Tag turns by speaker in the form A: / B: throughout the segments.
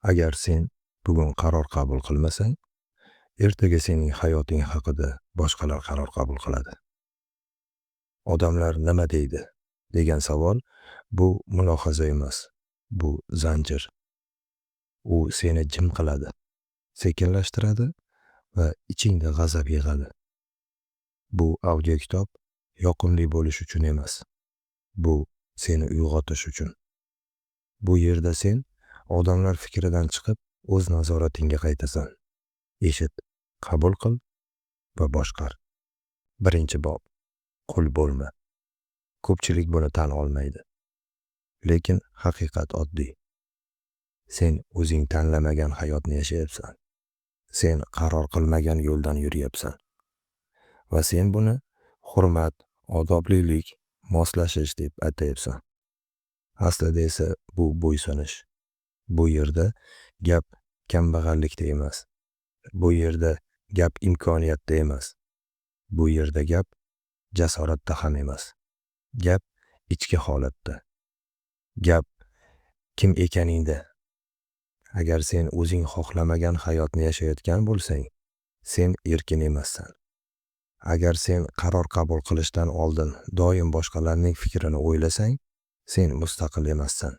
A: Agar sen bugun qaror qabul qilmasang, ertaga sening hayoting haqida boshqalar qaror qabul qiladi. Odamlar nima deydi degan savol bu mulohaza emas, bu zanjir. U seni jim qiladi, sekinlashtiradi va ichingda g'azab yig'adi. Bu audio kitob yoqimli bo'lish uchun emas, bu seni uyg'otish uchun. Bu yerda sen odamlar fikridan chiqib o'z nazoratingga qaytasan. Eshit, qabul qil va boshqar. Birinchi bob. Qul bo'lma. Ko'pchilik buni tan olmaydi. Lekin haqiqat oddiy. Sen o'zing tanlamagan hayotni yashayapsan. Sen qaror qilmagan yo'ldan yuryapsan. Va sen buni hurmat, odoblilik, moslashish deb atayapsan. Aslida esa bu bo'ysunish. Bu yerda gap kambag'allikda emas. Bu yerda gap imkoniyatda emas. Bu yerda gap jasoratda ham emas. Gap ichki holatda. Gap kim ekaningda. Agar sen o'zing xohlamagan hayotni yashayotgan bo'lsang, sen erkin emassan. Agar sen qaror qabul qilishdan oldin doim boshqalarning fikrini o'ylasang, sen mustaqil emassan.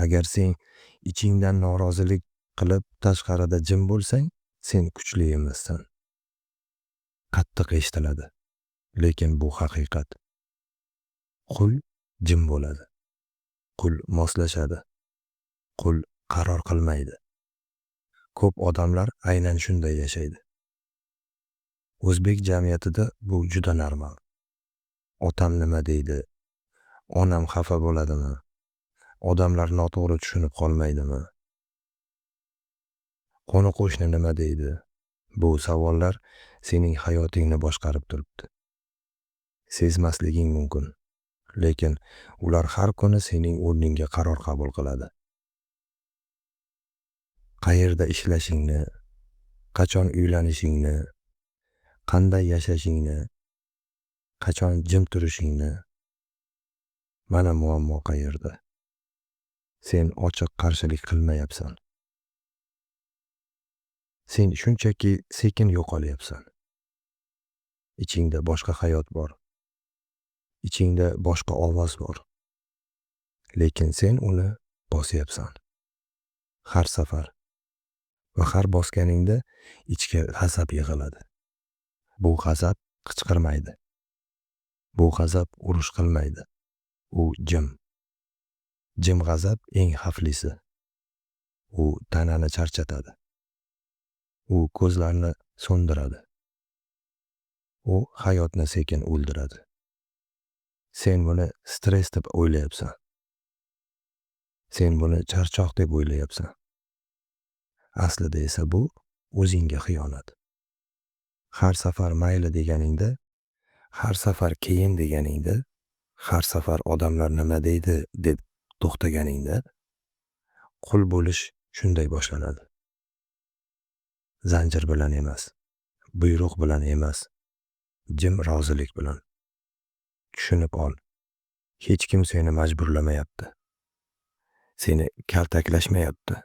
A: Agar sen ichingdan norozilik qilib tashqarida jim bo'lsang, sen kuchli emassan. Qattiq eshitiladi, lekin bu haqiqat. Qul jim bo'ladi. Qul moslashadi. Qul qaror qilmaydi. Ko'p odamlar aynan shunday yashaydi. O'zbek jamiyatida bu juda normal. Otam nima deydi? Onam xafa bo'ladimi? Odamlar noto'g'ri tushunib qolmaydimi? Qo'ni-qo'shni nima deydi? Bu savollar sening hayotingni boshqarib turibdi. Sezmasliging mumkin, lekin ular har kuni sening o'rningga qaror qabul qiladi. Qayerda ishlashingni, qachon uylanishingni, qanday yashashingni, qachon jim turishingni. Mana muammo qayerda. Sen ochiq qarshilik qilmayapsan. Sen shunchaki sekin yo'qolyapsan. Ichingda boshqa hayot bor. Ichingda boshqa ovoz bor. Lekin sen uni bosyapsan. Har safar va har bosganingda ichki g'azab yig'iladi. Bu g'azab qichqirmaydi. Bu g'azab urush qilmaydi. U jim. Jim g'azab eng xavflisi. U tanani charchatadi. U ko'zlarni so'ndiradi. U hayotni sekin o'ldiradi. Sen buni stress deb o'ylayapsan. Sen buni charchoq deb o'ylayapsan. Aslida esa bu o'zingga xiyonat. Har safar mayli deganingda, har safar keyin deganingda, har safar odamlar nima deydi deb to'xtaganingda, qul bo'lish shunday boshlanadi. Zanjir bilan emas, buyruq bilan emas, jim rozilik bilan. Tushunib ol. Hech kim seni majburlamayapti. Seni kaltaklashmayapti.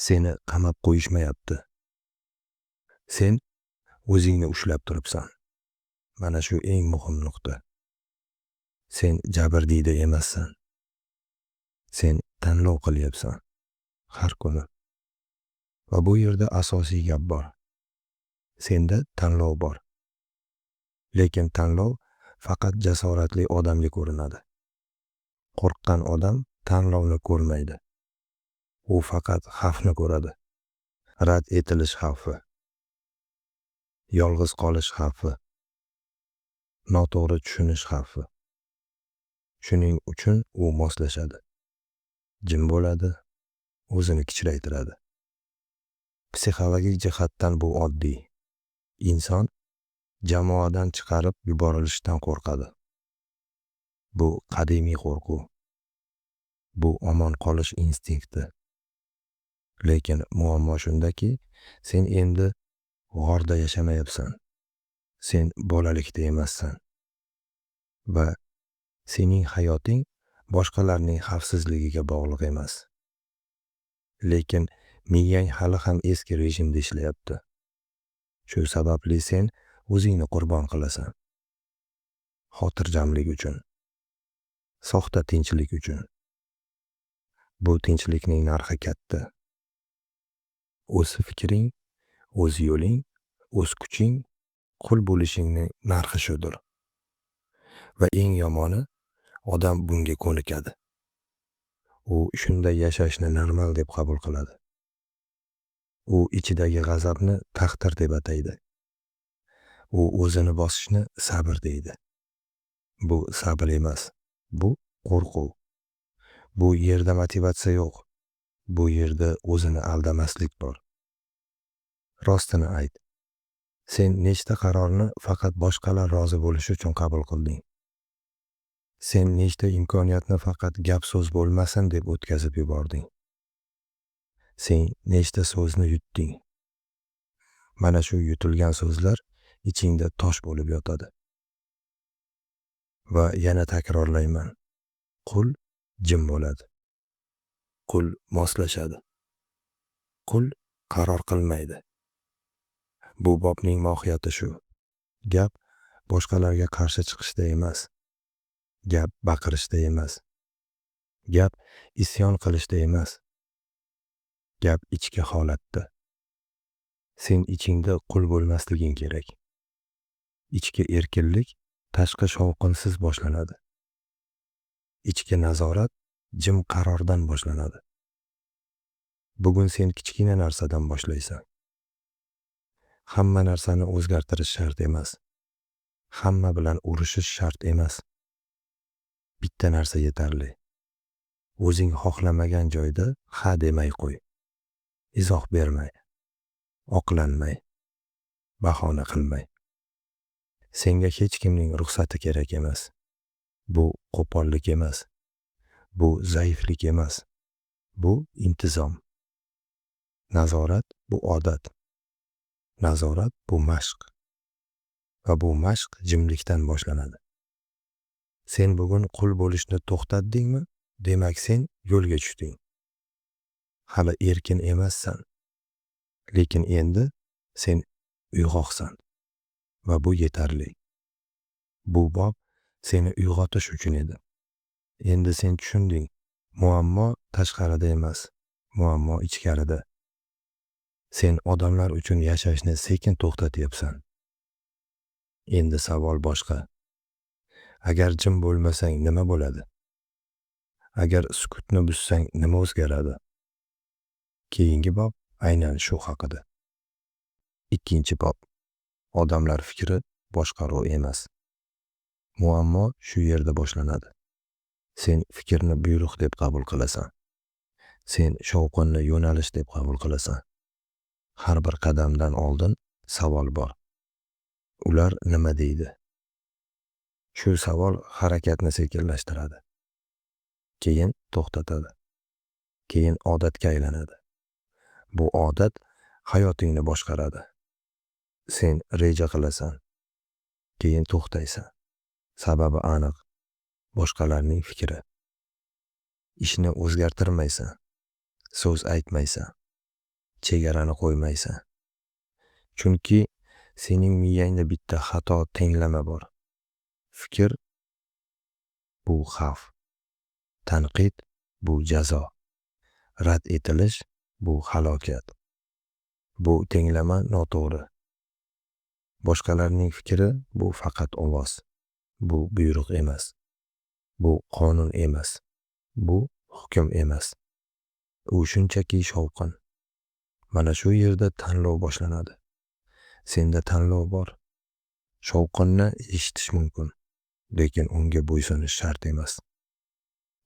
A: Seni qamab qo'yishmayapti. Sen o'zingni ushlab turibsan. Mana shu eng muhim nuqta. Sen jabrdiyda emassan. Sen tanlov qilyapsan. Har kuni. Va bu yerda asosiy gap bor. Senda tanlov bor. Lekin tanlov faqat jasoratli odamga ko'rinadi. Qo'rqqan odam tanlovni ko'rmaydi. U faqat xavfni ko'radi. Rad etilish xavfi. Yolg'iz qolish xavfi. Noto'g'ri tushunish xavfi. Shuning uchun u moslashadi. Jim bo'ladi, o'zini kichraytiradi. Psixologik jihatdan bu oddiy. Inson jamoadan chiqarib yuborilishdan qo'rqadi. Bu qadimiy qo'rquv. Bu omon qolish instinkti. Lekin muammo shundaki, sen endi g'orda yashamayapsan. Sen bolalikda emassan. Va sening hayoting boshqalarning xavfsizligiga bog'liq emas. lekin miyang hali ham eski rejimda ishlayapti. Shu sababli sen o'zingni qurbon qilasan. Xotirjamlik uchun, soxta tinchlik uchun. Bu tinchlikning narxi katta. O'z fikring, o'z yo'ling, o'z kuching, qul bo'lishingning narxi shudir. Va eng yomoni, odam bunga ko'nikadi. U shunday yashashni normal deb qabul qiladi. U ichidagi g'azabni taqdir deb ataydi. U o'zini bosishni sabr deydi. Bu sabr emas, bu qo'rquv. Bu yerda motivatsiya yo'q. Bu yerda o'zini aldamaslik bor. Rostini ayt. Sen nechta qarorni faqat boshqalar rozi bo'lishi uchun qabul qilding? Sen nechta imkoniyatni faqat gap so'z bo'lmasin deb o'tkazib yubording? Sen nechta so'zni yutding? Mana shu yutilgan so'zlar ichingda tosh bo'lib yotadi. Va yana takrorlayman. Qul jim bo'ladi. Qul moslashadi. Qul qaror qilmaydi. Bu bobning mohiyati shu. Gap boshqalarga qarshi chiqishda emas. Gap baqirishda emas. Gap isyon qilishda emas. Gap ichki holatda. Sen ichingda qul bo'lmasliging kerak. Ichki erkinlik tashqi shovqinsiz boshlanadi. Ichki nazorat jim qarordan boshlanadi. Bugun sen kichkina narsadan boshlaysan. Hamma narsani o'zgartirish shart emas. Hamma bilan urushish shart emas. Bitta narsa yetarli. O'zing xohlamagan joyda ha demay qo'y. Izoh bermay. Oqlanmay. Bahona qilmay. Senga hech kimning ruxsati kerak emas. Bu qo'pollik emas. Bu zaiflik emas. Bu intizom. Nazorat bu odat. Nazorat bu mashq. Va bu mashq jimlikdan boshlanadi. Sen bugun qul bo'lishni to'xtatdingmi? Demak sen yo'lga tushding. Hali erkin emassan. Lekin endi sen uyg'oqsan. Va bu yetarli. Bu bob seni uyg'otish uchun edi. Endi sen tushunding. Muammo tashqarida emas. Muammo ichkarida. Sen odamlar uchun yashashni sekin to'xtatyapsan. Endi savol boshqa. Agar jim bo'lmasang nima bo'ladi? Agar sukutni buzzang nima o'zgaradi? Keyingi bob aynan shu haqida. Ikkinchi bob. Odamlar fikri boshqaruv emas. Muammo shu yerda boshlanadi. Sen fikrni buyruq deb qabul qilasan. Sen shovqinni yo'nalish deb qabul qilasan. Har bir qadamdan oldin savol bor. Ular nima deydi? Shu savol harakatni sekinlashtiradi. Keyin to'xtatadi. Keyin odatga aylanadi. Bu odat hayotingni boshqaradi. Sen reja qilasan. Keyin to'xtaysan. Sababi aniq. Boshqalarning fikri. Ishni o'zgartirmaysan. So'z aytmaysan. Chegarani qo'ymaysan. Chunki sening miyangda bitta xato tenglama bor. Fikr bu xavf. Tanqid bu jazo. Rad etilish bu halokat. Bu tenglama noto'g'ri. Boshqalarning fikri bu faqat ovoz. Bu buyruq emas. Bu qonun emas. Bu hukm emas. U shunchaki shovqin. Mana shu yerda tanlov boshlanadi. Senda tanlov bor. Shovqinni eshitish mumkin, lekin unga bo'ysunish shart emas.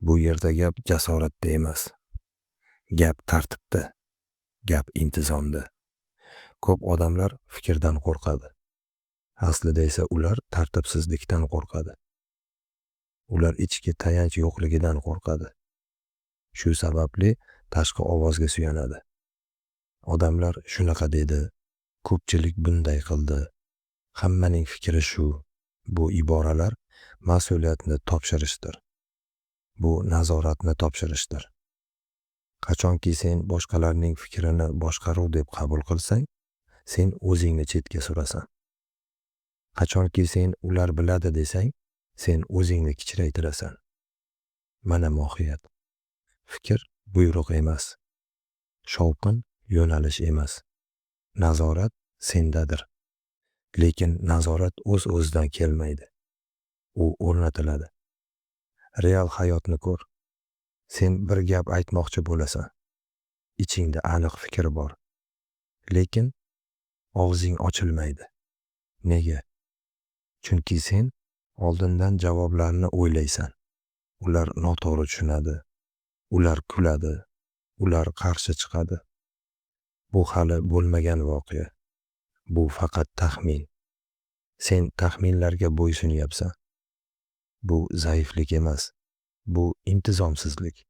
A: Bu yerda gap jasoratda emas. Gap tartibda. Gap intizomda. Ko'p odamlar fikrdan qo'rqadi. Aslida esa ular tartibsizlikdan qo'rqadi. Ular ichki tayanch yo'qligidan qo'rqadi. Shu sababli tashqi ovozga suyanadi. Odamlar shunaqa dedi, ko'pchilik bunday qildi, hammaning fikri shu. Bu iboralar mas'uliyatni topshirishdir. Bu nazoratni topshirishdir. Qachonki sen boshqalarning fikrini boshqaruv deb qabul qilsang, sen o'zingni chetga surasan. Qachonki sen ular biladi desang, sen o'zingni kichraytirasan. Mana mohiyat. Fikr buyruq emas. Shovqin yo'nalish emas. Nazorat sendadir. Lekin nazorat o'z-o'zidan kelmaydi. U o'rnatiladi. Real hayotni ko'r. Sen bir gap aytmoqchi bo'lasan. Ichingda aniq fikr bor. Lekin og'zing ochilmaydi. Nega? Chunki sen oldindan javoblarni o'ylaysan. Ular noto'g'ri tushunadi. Ular kuladi. Ular qarshi chiqadi. Bu hali bo'lmagan voqea. Bu faqat taxmin. Sen taxminlarga bo'ysunyapsan. Bu zaiflik emas. Bu intizomsizlik.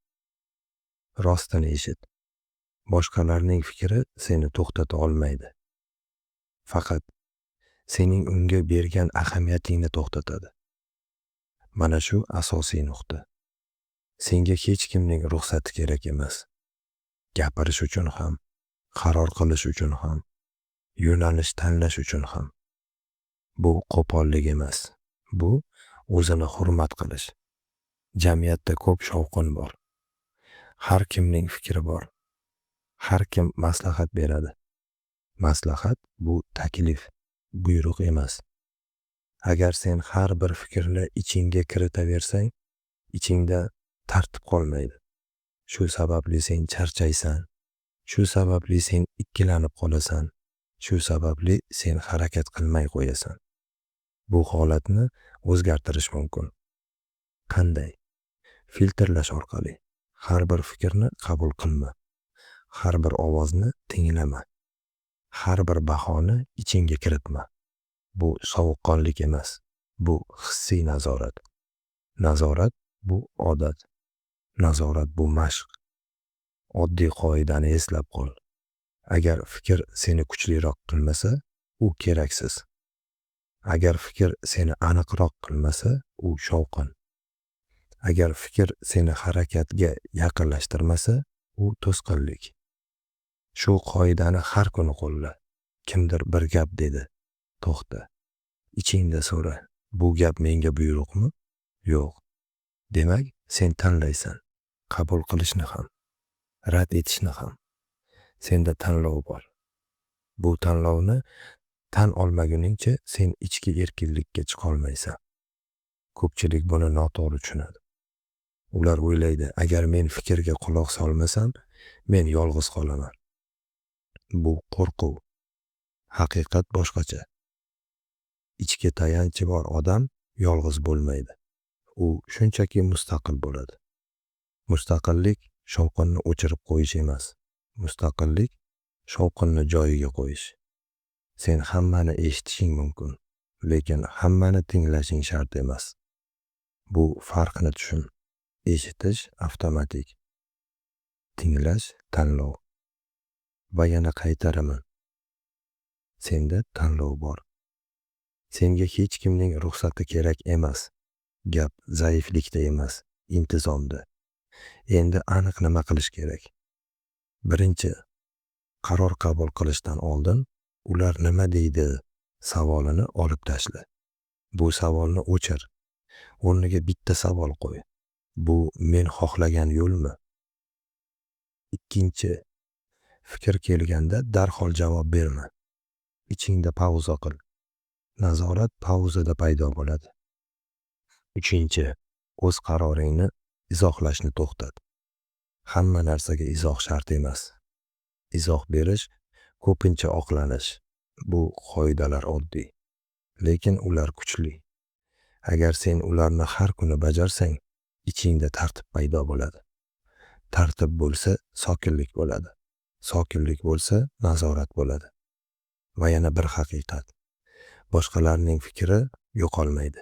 A: Rostini eshit. Boshqalarning fikri seni to'xtata olmaydi. Faqat sening unga bergan ahamiyatingni to'xtatadi. Mana shu asosiy nuqta. Senga hech kimning ruxsati kerak emas. Gapirish uchun ham, qaror qilish uchun ham, yo'nalish tanlash uchun ham. Bu qo'pollik emas. Bu o'zini hurmat qilish. Jamiyatda ko'p shovqin bor. Har kimning fikri bor. Har kim maslahat beradi. Maslahat bu taklif, buyruq emas. Agar sen har bir fikrni ichingga kiritaversang, ichingda tartib qolmaydi. Shu sababli sen charchaysan. Shu sababli sen ikkilanib qolasan. Shu sababli sen harakat qilmay qo'yasan. Bu holatni o'zgartirish mumkin. Qanday? Filtrlash orqali. Har bir fikrni qabul qilma. Har bir ovozni tinglama. Har bir bahoni ichingga kiritma. Bu sovuqqonlik emas. Bu hissiy nazorat. Nazorat bu odat. Nazorat bu mashq. Oddiy qoidani eslab qol. Agar fikr seni kuchliroq qilmasa, u keraksiz. Agar fikr seni aniqroq qilmasa, u shovqin. Agar fikr seni harakatga yaqinlashtirmasa, u to'sqinlik. Shu qoidani har kuni qo'lla. Kimdir bir gap dedi. To'xta. Ichingda so'ra. Bu gap menga buyruqmi? Yo'q. Demak, sen tanlaysan. Qabul qilishni ham, rad etishni ham. Senda tanlov bor. Bu tanlovni tan olmaguningcha sen ichki erkinlikka chiqa olmaysan. Ko'pchilik buni noto'g'ri tushunadi. Ular o'ylaydi, agar men fikrga quloq solmasam, men yolg'iz qolaman. Bu qo'rquv. Haqiqat boshqacha. Ichki tayanchi bor odam yolg'iz bo'lmaydi. U shunchaki mustaqil bo'ladi. Mustaqillik shovqinni o'chirib qo'yish emas. Mustaqillik shovqinni joyiga qo'yish. Sen hammani eshitishing mumkin, lekin hammani tinglashing shart emas. Bu farqni tushun. Eshitish avtomatik. Tinglash tanlov. Va yana qaytaraman. Senda tanlov bor. Senga hech kimning ruxsati kerak emas. Gap zaiflikda emas, intizomda. Endi aniq nima qilish kerak? Birinchi, qaror qabul qilishdan oldin ular nima deydi savolini olib tashla. Bu savolni o'chir. O'rniga bitta savol qo'y. Bu men xohlagan yo'lmi? Ikkinchi, fikr kelganda darhol javob berma. Ichingda pauza qil. Nazorat pauzada paydo bo'ladi. Uchinchi, o'z qaroringni izohlashni to'xtat. Hamma narsaga izoh shart emas. Izoh berish ko'pincha oqlanish. Bu qoidalar oddiy, lekin ular kuchli. Agar sen ularni har kuni bajarsang, ichingda tartib paydo bo'ladi. Tartib bo'lsa, sokinlik bo'ladi. Sokinlik bo'lsa, nazorat bo'ladi. Va yana bir haqiqat. Boshqalarning fikri yo'qolmaydi.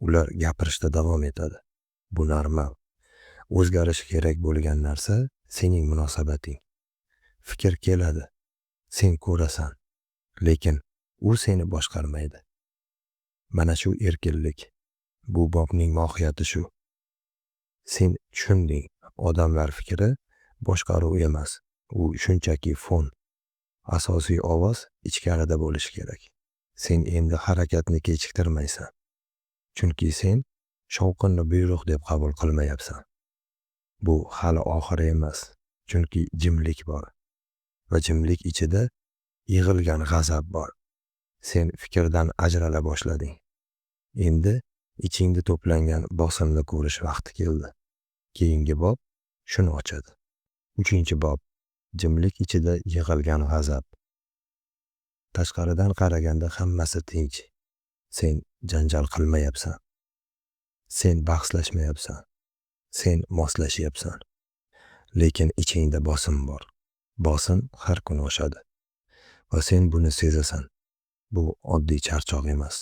A: Ular gapirishda davom etadi. Bu normal. O'zgarishi kerak bo'lgan narsa sening munosabating. Fikr keladi. Sen ko'rasan. Lekin u seni boshqarmaydi. Mana shu erkinlik. Bu bobning mohiyati shu. Sen tushunding. Odamlar fikri boshqaruv emas. U shunchaki fon. Asosiy ovoz ichkarida bo'lishi kerak. Sen endi harakatni kechiktirmaysan. Chunki sen shovqinni buyruq deb qabul qilmayapsan. Bu hali oxiri emas. Chunki jimlik bor. Va jimlik ichida yig'ilgan g'azab bor. Sen fikrdan ajrala boshlading. Endi ichingda to'plangan bosimni ko'rish vaqti keldi. Keyingi bob shuni ochadi. 3-bob. Jimlik ichida yig'ilgan g'azab. Tashqaridan qaraganda hammasi tinch. Sen janjal qilmayapsan. Sen bahslashmayapsan. Sen moslashyapsan. Lekin ichingda bosim bor. Bosim har kuni oshadi. Va sen buni sezasan. Bu oddiy charchoq emas.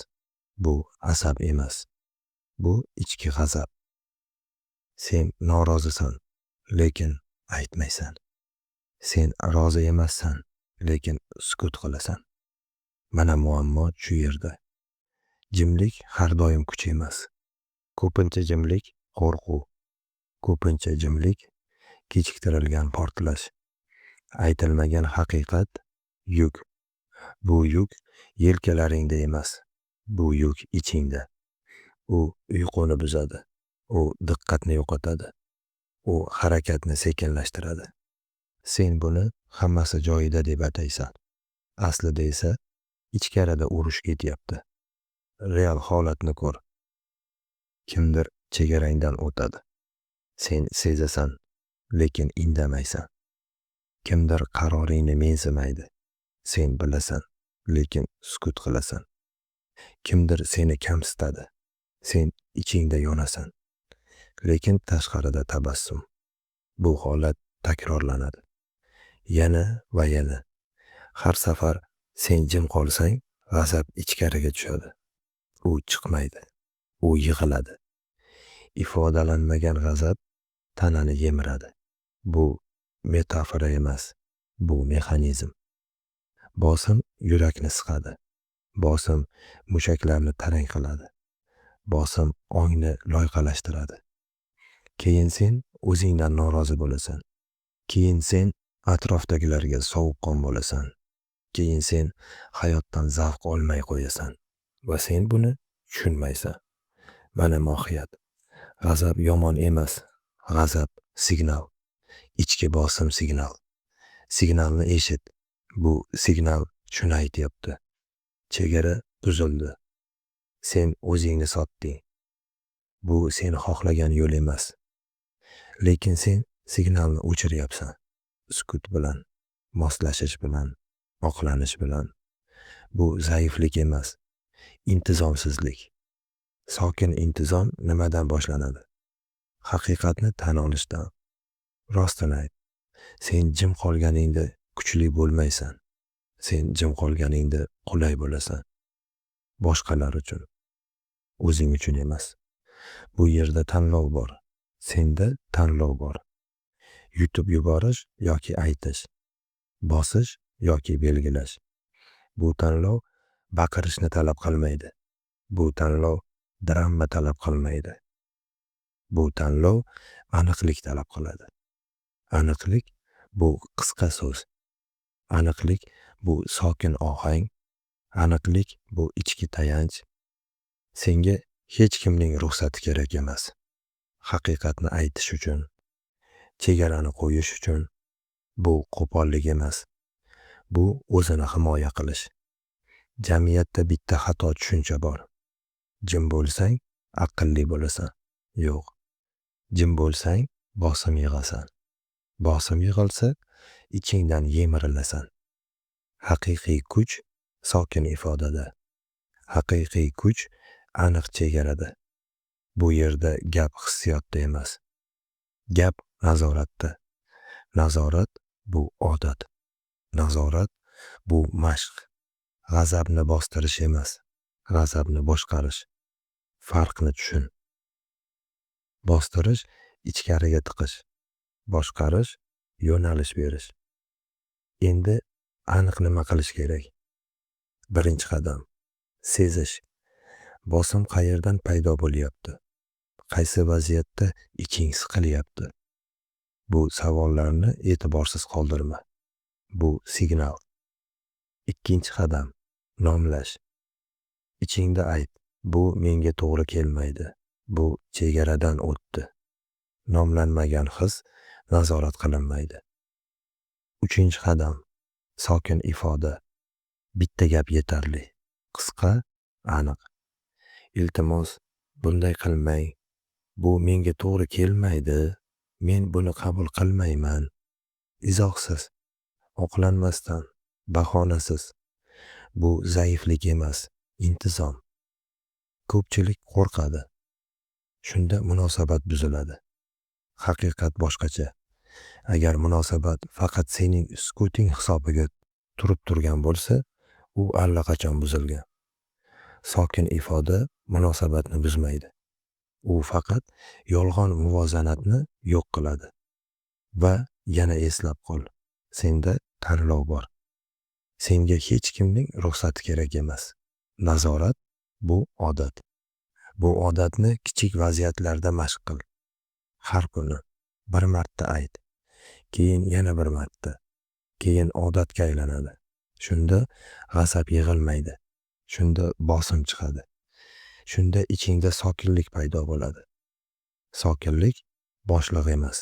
A: Bu asab emas. Bu ichki g'azab. Sen norozisan, lekin aytmaysan. Sen rozi emassan, lekin sukut qilasan. Mana muammo shu yerda. Jimlik har doim kuch emas. Ko'pincha jimlik qo'rquv. Ko'pincha jimlik kechiktirilgan portlash. Aytilmagan haqiqat yuk. Bu yuk yelkalaringda emas. Bu yuk ichingda. U uyquni buzadi. U diqqatni yo'qotadi. U harakatni sekinlashtiradi. Sen buni hammasi joyida deb ataysan. Aslida esa ichkarida urush ketyapti. Real holatni ko'r. Kimdir chegarangdan o'tadi. Sen sezasan, lekin indamaysan. Kimdir qaroringni mensimaydi. Sen bilasan, lekin sukut qilasan. Kimdir seni kamsitadi. Sen ichingda yonasan. Lekin tashqarida tabassum. Bu holat takrorlanadi. Yana va yana. Har safar sen jim qolsang, g'azab ichkariga tushadi. U chiqmaydi. U yig'iladi. Ifodalanmagan g'azab tanani yemiradi. Bu metafora emas. Bu mexanizm. Bosim yurakni siqadi. Bosim mushaklarni tarang qiladi. Bosim ongni loyqalashtiradi. Keyin sen o'zingdan norozi bo'lasan. Keyin sen atrofdagilarga sovuqqon bo'lasan. Keyin sen hayotdan zavq olmay qo'yasan. Va sen buni tushunmaysan. Mana mohiyat. G'azab yomon emas. G'azab signal. Ichki bosim signal. Signalni eshit. Bu signal shuni aytyapti. Chegara buzildi. Sen o'zingni sotding. Bu sen xohlagan yo'l emas. Lekin sen signalni o'chiryapsan. Sukut bilan, moslashish bilan, oqlanish bilan. Bu zaiflik emas. Intizomsizlik. Sokin intizom nimadan boshlanadi? Haqiqatni tan olishdan. Rostini ayt. Sen jim qolganingda kuchli bo'lmaysan. Sen jim qolganingda qulay bo'lasan. Boshqalar uchun. O'zing uchun emas. Bu yerda tanlov bor. Senda tanlov bor. Yutib yuborish yoki aytish. Bosish yoki belgilash. Bu tanlov baqirishni talab qilmaydi. Bu tanlov drama talab qilmaydi. Bu tanlov aniqlik talab qiladi. Aniqlik bu qisqa so'z. Aniqlik bu sokin ohang. Aniqlik bu ichki tayanch. Senga hech kimning ruxsati kerak emas. Haqiqatni aytish uchun, chegarani qo'yish uchun. Bu qo'pollik emas. Bu o'zini himoya qilish. Jamiyatda bitta xato tushuncha bor. Jim bo'lsang, aqlli bo'lasan. Yo'q. Jim bo'lsang, bosim yig'asan. Bosim yig'ilsa, ichingdan yemirilasan. Haqiqiy kuch sokin ifodada. Haqiqiy kuch aniq chegarada. Bu yerda gap hissiyotda emas. Gap nazoratda. Nazorat bu odat. Nazorat bu mashq. G'azabni bostirish emas, g'azabni boshqarish. Farqni tushun. Bostirish ichkariga tiqish. Boshqarish yo'nalish berish. Endi aniq nima qilish kerak? Birinchi qadam sezish. Bosim qayerdan paydo bo'lyapti? Qaysi vaziyatda iching siqilyapti? Bu savollarni e'tiborsiz qoldirma. Bu signal. Ikkinchi qadam. Nomlash. Ichingda ayt. Bu menga to'g'ri kelmaydi. Bu chegaradan o'tdi. Nomlanmagan his nazorat qilinmaydi. Uchinchi qadam. Sokin ifoda. Bitta gap yetarli. Qisqa, aniq. Iltimos, bunday qilmang. Bu menga to'g'ri kelmaydi. Men buni qabul qilmayman. Izohsiz, oqlanmasdan, bahonasiz. Bu zaiflik emas, intizom. Ko'pchilik qo'rqadi. Shunda munosabat buziladi. Haqiqat boshqacha. Agar munosabat faqat sening sukuting hisobiga turib turgan bo'lsa, u allaqachon buzilgan. Sokin ifoda munosabatni buzmaydi. U faqat yolg'on muvozanatni yo'q qiladi. Va yana eslab qol. Senda tanlov bor. Senga hech kimning ruxsati kerak emas. Nazorat bu odat. Bu odatni kichik vaziyatlarda mashq qil. Har kuni bir marta ayt. Keyin yana bir marta. Keyin odatga aylanadi. Shunda g'azab yig'ilmaydi. Shunda bosim chiqadi. Shunda ichingda sokinlik paydo bo'ladi. Sokinlik boshliq emas.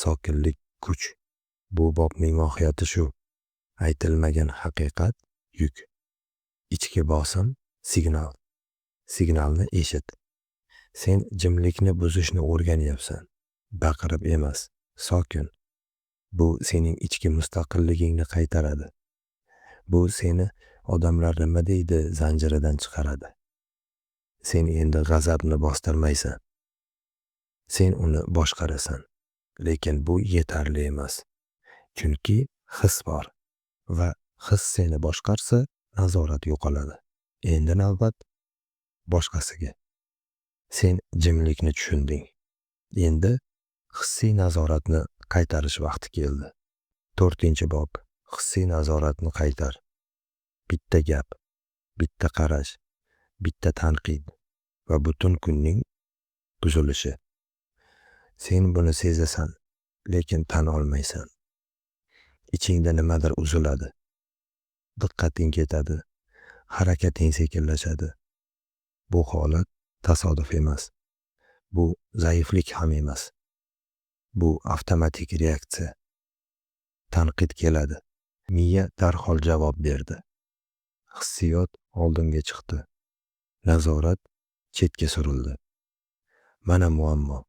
A: Sokinlik kuch. Bu bobning mohiyati shu. Aytilmagan haqiqat yuk. Ichki bosim signal. Signalni eshit. Sen jimlikni buzishni o'rganyapsan. Baqirib emas, sokin. Bu sening ichki mustaqilligingni qaytaradi. Bu seni odamlar nima deydi zanjiridan chiqaradi. Sen endi g'azabni bostirmaysan. Sen uni boshqarasan. Lekin bu yetarli emas. Chunki his bor va his seni boshqarsa, nazorat yo'qoladi. Endi navbat boshqasiga. Sen jimlikni tushunding. Endi hissiy nazoratni qaytarish vaqti keldi. 4-bob. Hissiy nazoratni qaytar. Bitta gap, bitta qarash, bitta tanqid va butun kunning buzilishi. Sen buni sezasan, lekin tan olmaysan. Ichingda nimadir uziladi. Diqqating ketadi. Harakating sekinlashadi. Bu holat tasodif emas. Bu zaiflik ham emas. Bu avtomatik reaksiya. Tanqid keladi. Miya darhol javob berdi. Hissiyot oldinga chiqdi. Nazorat chetga surildi. Mana muammo.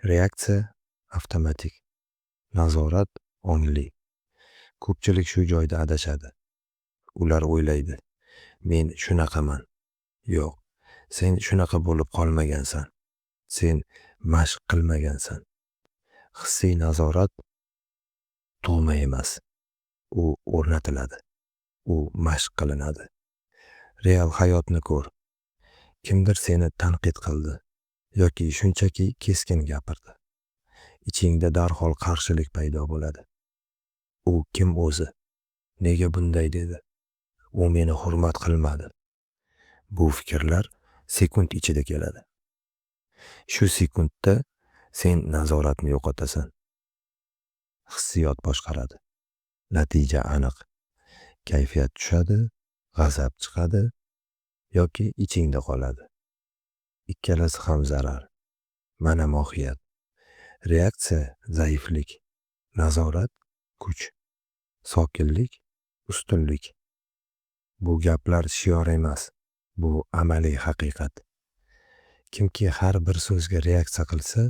A: Reaksiya avtomatik. Nazorat ongli. Ko'pchilik shu joyda adashadi. Ular o'ylaydi. Men shunaqaman. Yo'q, sen shunaqa bo'lib qolmagansan. Sen mashq qilmagansan. Hissiy nazorat tug'ma emas. U o'rnatiladi. U mashq qilinadi. Real hayotni ko'r. Kimdir seni tanqid qildi yoki shunchaki keskin gapirdi. Ichingda darhol qarshilik paydo bo'ladi. U kim o'zi? Nega bunday dedi? U meni hurmat qilmadi. Bu fikrlar sekund ichida keladi. Shu sekundda sen nazoratni yo'qotasan. Hissiyot boshqaradi. Natija aniq. Kayfiyat tushadi, g'azab chiqadi yoki ichingda qoladi. Ikkalasi ham zarar. Mana mohiyat. Reaksiya zaiflik, nazorat kuch, sokinlik ustunlik. Bu gaplar shior emas. Bu amaliy haqiqat. Kimki har bir so'zga reaksiya qilsa,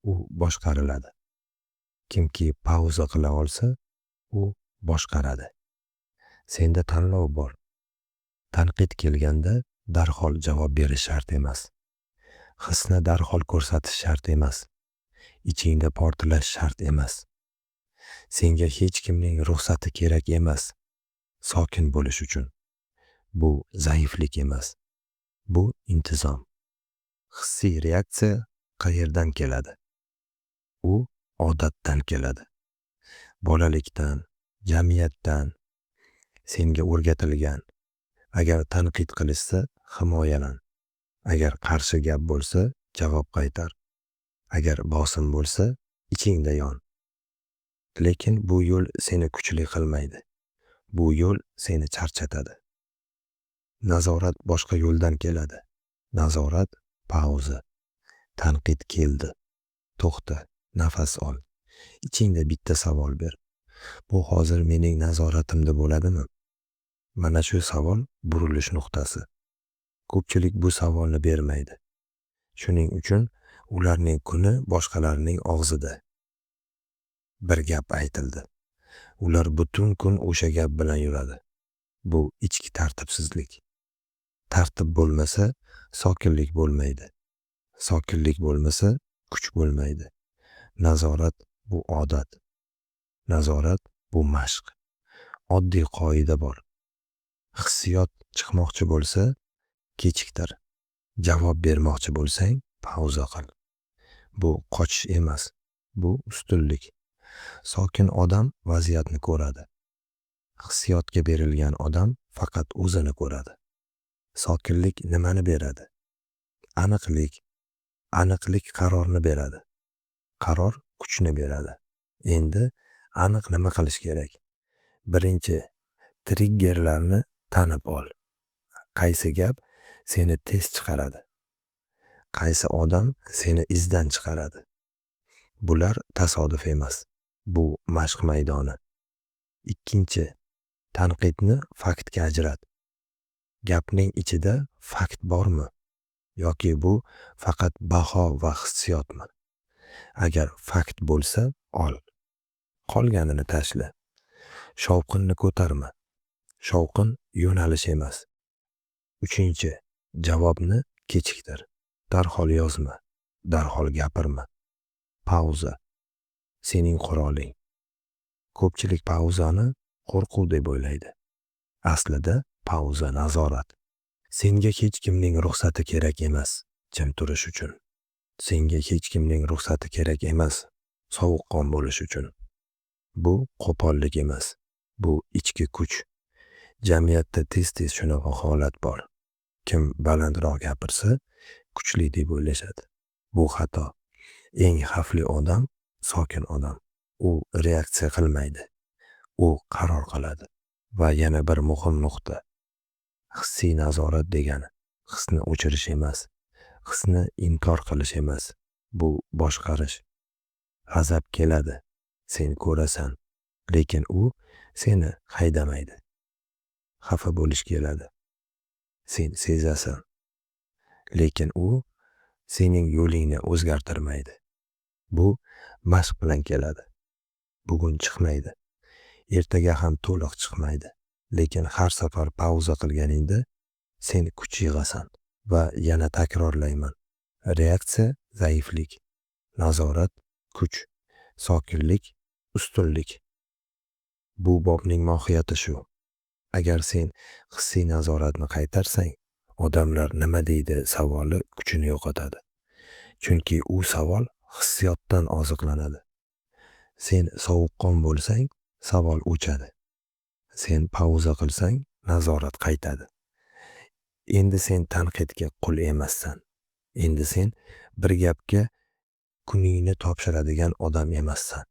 A: u boshqariladi. Kimki pauza qila olsa, u boshqaradi. Senda tanlov bor. Tanqid kelganda darhol javob berish shart emas. Hisni darhol ko'rsatish shart emas. Ichingda portlash shart emas. Senga hech kimning ruxsati kerak emas. Sokin bo'lish uchun. Bu zaiflik emas. Bu intizom. Hissiy reaksiya qayerdan keladi? U odatdan keladi. Bolalikdan, jamiyatdan, senga o'rgatilgan. Agar tanqid qilishsa, himoyalan. Agar qarshi gap bo'lsa, javob qaytar. Agar bosim bo'lsa, ichingda yon. Lekin bu yo'l seni kuchli qilmaydi. Bu yo'l seni charchatadi. Nazorat boshqa yo'ldan keladi. Nazorat pauza. Tanqid keldi. To'xta, nafas ol. Ichingda bitta savol ber. Bu hozir mening nazoratimda bo'ladimi? Mana shu savol burilish nuqtasi. Ko'pchilik bu savolni bermaydi. Shuning uchun ularning kuni boshqalarning og'zida. Bir gap aytildi. Ular butun kun o'sha gap bilan yuradi. Bu ichki tartibsizlik. Tartib bo'lmasa, sokinlik bo'lmaydi. Sokinlik bo'lmasa, kuch bo'lmaydi. Nazorat bu odat. Nazorat bu mashq. Oddiy qoida bor. Hissiyot chiqmoqchi bo'lsa, kechiktir. Javob bermoqchi bo'lsang, pauza qil. Bu qochish emas, bu ustunlik. Sokin odam vaziyatni ko'radi. Hissiyotga berilgan odam faqat o'zini ko'radi. Sokinlik nimani beradi? Aniqlik. Aniqlik qarorni beradi. Qaror kuchni beradi. Endi aniq nima qilish kerak? Birinchi, triggerlarni tanib ol. Qaysi gap seni tez chiqaradi? Qaysi odam seni izdan chiqaradi? Bular tasodif emas. Bu mashq maydoni. Ikkinchi, tanqidni faktga ajrat. Gapning ichida fakt bormi? Yoki bu faqat baho va hissiyotmi? Agar fakt bo'lsa, ol. Qolganini tashla. Shovqinni ko'tarma. Shovqin yo'nalish emas. Uchinchi, javobni kechiktir. Darhol yozma. Darhol gapirma. Pauza. Sening quroling. Ko'pchilik pauzani qo'rquv deb o'ylaydi. Aslida pauza nazorat. Senga hech kimning ruxsati kerak emas jim turish uchun. Senga hech kimning ruxsati kerak emas sovuqqon bo'lish uchun. Bu qo'pollik emas. Bu ichki kuch. Jamiyatda tez-tez shunaqa holat bor. Kim balandroq gapirsa, kuchli deb o'ylashadi. Bu xato. Eng xavfli odam sokin odam. U reaksiya qilmaydi. U qaror qiladi. Va yana bir muhim nuqta. Hissiy nazorat degani hisni o'chirish emas. Hisni inkor qilish emas. Bu boshqarish. G'azab keladi. Sen ko'rasan. Lekin u seni haydamaydi. Xafa bo'lish keladi. Sen sezasan. Lekin u sening yo'lingni o'zgartirmaydi. Bu mashq bilan keladi. Bugun chiqmaydi. Ertaga ham to'liq chiqmaydi. Lekin har safar pauza qilganingda sen kuch yig'asan. Va yana takrorlayman. Reaksiya zaiflik. Nazorat kuch. Sokinlik ustunlik. Bu bobning mohiyati shu. Agar sen hissiy nazoratni qaytarsang, odamlar nima deydi savoli kuchini yo'qotadi. Chunki u savol hissiyotdan oziqlanadi. Sen sovuqqon bo'lsang, savol o'chadi. Sen pauza qilsang, nazorat qaytadi. Endi sen tanqidga qul emassan. Endi sen bir gapga kuningni topshiradigan odam emassan.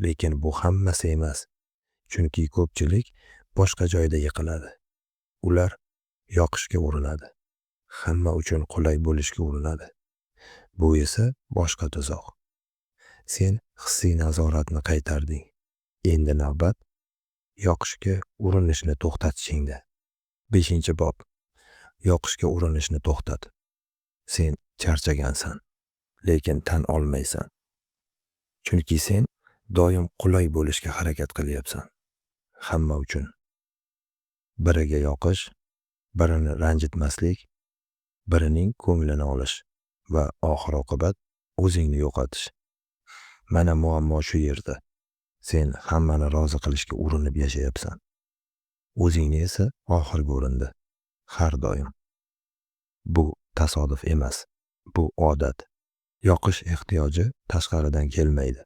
A: Lekin bu hammasi emas. Chunki ko'pchilik boshqa joyda yiqiladi. Ular yoqishga urinadi. Hamma uchun qulay bo'lishga urinadi. Bu esa boshqa tuzoq. Sen hissiy nazoratni qaytarding. Endi navbat yoqishga urinishni to'xtatishingda. 5-bob. Yoqishga urinishni to'xtat. Sen charchagansan, lekin tan olmaysan. Chunki sen doim qulay bo'lishga harakat qilyapsan. Hamma uchun. Biriga yoqish, birini ranjitmaslik, birining ko'nglini olish va oxir oqibat o'zingni yo'qotish. Mana muammo shu yerda. Sen hammani rozi qilishga urinib yashayapsan. O'zingni esa oxirgi o'rinda. Har doim. Bu tasodif emas. Bu odat. Yoqish ehtiyoji tashqaridan kelmaydi.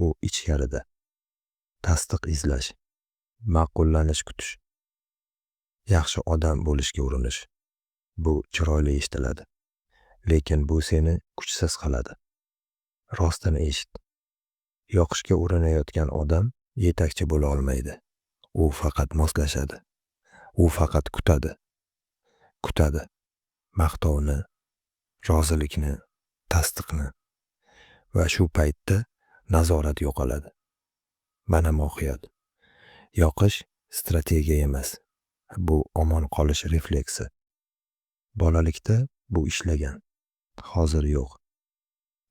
A: U ichkarida. Tasdiq izlash. Ma'qullanish kutish. Yaxshi odam bo'lishga urinish. Bu chiroyli eshitiladi. Lekin bu seni kuchsiz qiladi. Rostini eshit. Yoqishga urinayotgan odam yetakchi bo'la olmaydi. U faqat moslashadi. U faqat kutadi. Kutadi. Maqtovni, rozilikni, tasdiqni. Va shu paytda nazorat yo'qoladi. Mana mohiyat. Yoqish strategiya emas. Bu omon qolish refleksi. Bolalikda bu ishlagan. Hozir yo'q.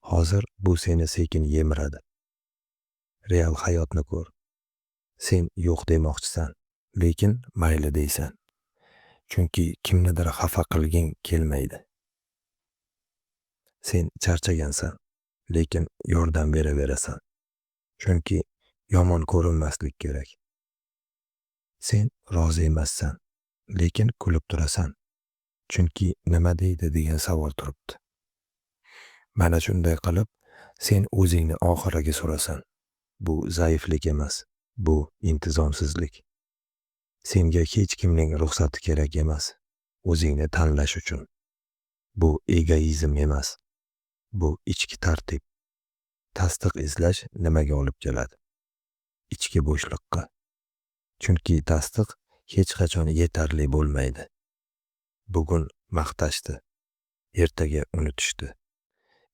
A: Hozir bu seni sekin yemiradi. Real hayotni ko'r. Sen yo'q demoqchisan, lekin mayli deysan. Chunki kimnidir xafa qilging kelmaydi. Sen charchagansan, lekin yordam beraverasan. Chunki yomon ko'rinmaslik kerak. Sen rozi emassan, lekin kulib turasan. Chunki nima deydi degan savol turibdi. Mana shunday qilib, sen o'zingni oxiriga surasan. Bu zaiflik emas, bu intizomsizlik. Senga hech kimning ruxsati kerak emas, o'zingni tanlash uchun. Bu egoizm emas, bu ichki tartib. Tasdiq izlash nimaga olib keladi? Ichki bo'shliqqa. Chunki tasdiq hech qachon yetarli bo'lmaydi. Bugun maqtashdi, ertaga unutishdi.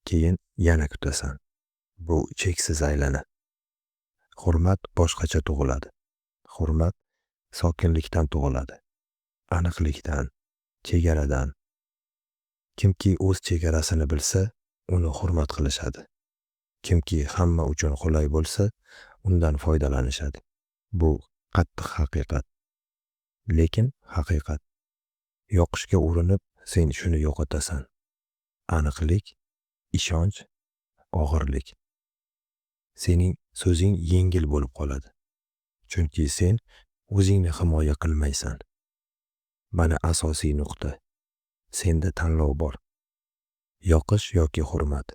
A: Keyin yana kutasan. Bu cheksiz aylana. Hurmat boshqacha tug'iladi. Hurmat sokinlikdan tug'iladi. Aniqlikdan, chegaradan. Kimki o'z chegarasini bilsa, uni hurmat qilishadi. Kimki hamma uchun qulay bo'lsa, undan foydalanishadi. Bu qattiq haqiqat. Lekin haqiqat. Yoqishga urinib, sen shuni yo'qotasan. Aniqlik, ishonch, og'irlik. Sening so'zing yengil bo'lib qoladi. Chunki sen o'zingni himoya qilmaysan. Mana asosiy nuqta. Senda tanlov bor. Yoqish yoki hurmat.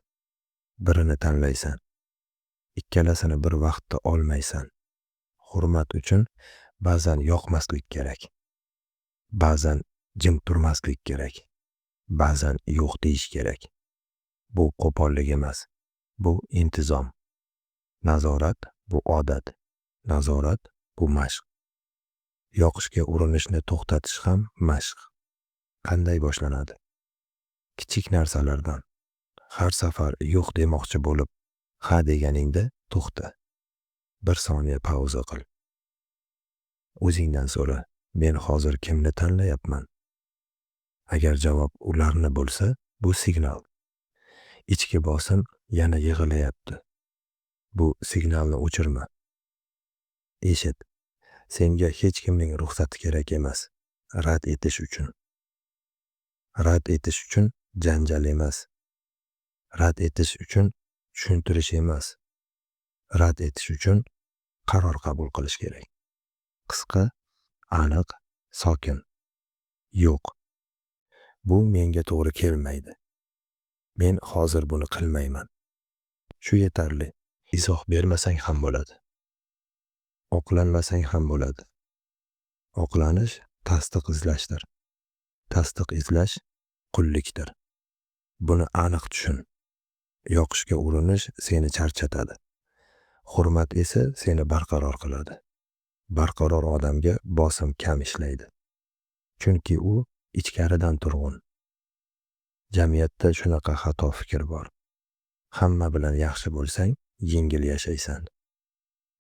A: Birini tanlaysan. Ikkalasini bir vaqtda olmaysan. Hurmat uchun ba'zan yoqmaslik kerak. Ba'zan jim turmaslik kerak. Ba'zan yo'q deyish kerak. Bu qo'pollik emas. Bu intizom. Nazorat bu odat. Nazorat bu mashq. Yoqishga urinishni to'xtatish ham mashq. Qanday boshlanadi? Kichik narsalardan. Har safar yo'q demoqchi bo'lib, ha deganingda to'xta. Bir soniya pauza qil. O'zingdan so'ra, men hozir kimni tanlayapman? Agar javob ularni bo'lsa, bu signal. Ichki bosim yana yig'ilayapti. Bu signalni o'chirma. Eshit. Senga hech kimning ruxsati kerak emas. Rad etish uchun. Rad etish uchun janjal emas. Rad etish uchun tushuntirish emas. Rad etish uchun qaror qabul qilish kerak. Qisqa, aniq, sokin. Yo'q. Bu menga to'g'ri kelmaydi. Men hozir buni qilmayman. Shu yetarli. Izoh bermasang ham bo'ladi. Oqlanmasang ham bo'ladi. Oqlanish tasdiq izlashdir. Tasdiq izlash qullikdir. Buni aniq tushun. Yoqishga urinish seni charchatadi. Hurmat esa seni barqaror qiladi. Barqaror odamga bosim kam ishlaydi. Chunki u ichkaridan turg'un. Jamiyatda shunaqa xato fikr bor. Hamma bilan yaxshi bo'lsang, yengil yashaysan.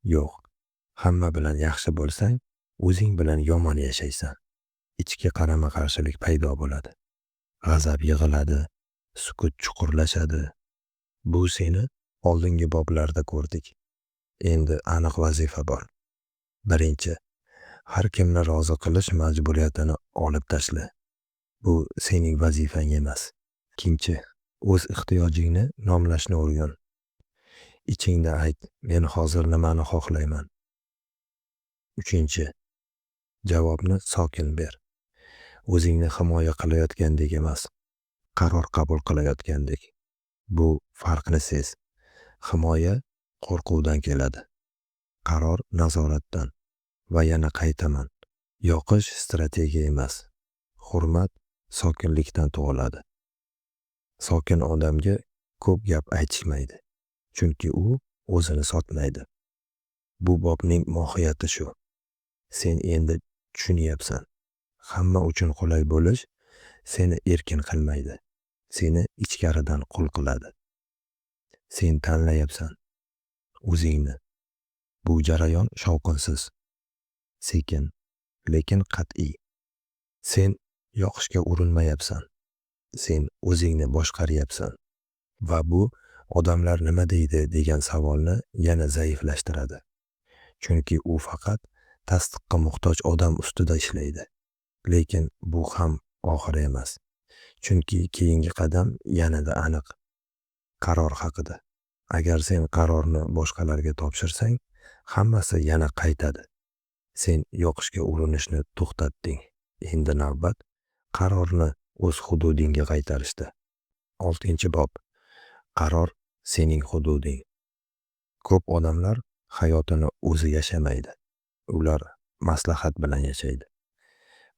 A: Yo'q. Hamma bilan yaxshi bo'lsang, o'zing bilan yomon yashaysan. Ichki qarama-qarshilik paydo bo'ladi. G'azab yig'iladi, sukut chuqurlashadi. Bu seni oldingi boblarda ko'rdik. Endi aniq vazifa bor. Birinchi, har kimni rozi qilish majburiyatini olib tashla. Bu sening vazifang emas. Ikkinchi, o'z ehtiyojingni nomlashni o'rgan. Ichingda ayt, men hozir nimani xohlayman. Uchinchi, javobni sokin ber. O'zingni himoya qilayotgandek emas, qaror qabul qilayotgandek. Bu farqni sez. Himoya qo'rquvdan keladi. Qaror nazoratdan. Va yana qaytaman. Yoqish strategiya emas. Hurmat sokinlikdan tug'iladi. Sokin odamga ko'p gap aytishmaydi. Chunki u o'zini sotmaydi. Bu bobning mohiyati shu. Sen endi tushunyapsan. Hamma uchun qulay bo'lish seni erkin qilmaydi. Seni ichkaridan qul qiladi. Sen tanlayapsan o'zingni. Bu jarayon shovqinsiz, sekin, lekin qat'iy. Sen yoqishga urinmayapsan. Sen o'zingni boshqaryapsan. Va bu odamlar nima deydi degan savolni yana zaiflashtiradi. Chunki u faqat tasdiqqa muhtoj odam ustida ishlaydi. Lekin bu ham oxiri emas. Chunki keyingi qadam yanada aniq. Qaror haqida. Agar sen qarorni boshqalarga topshirsang, hammasi yana qaytadi. Sen yoqishga urinishni to'xtatding. Endi navbat qarorni o'z hududingga qaytarishda. 6-bob. Qaror sening hududing. Ko'p odamlar hayotini o'zi yashamaydi. Ular maslahat bilan yashaydi.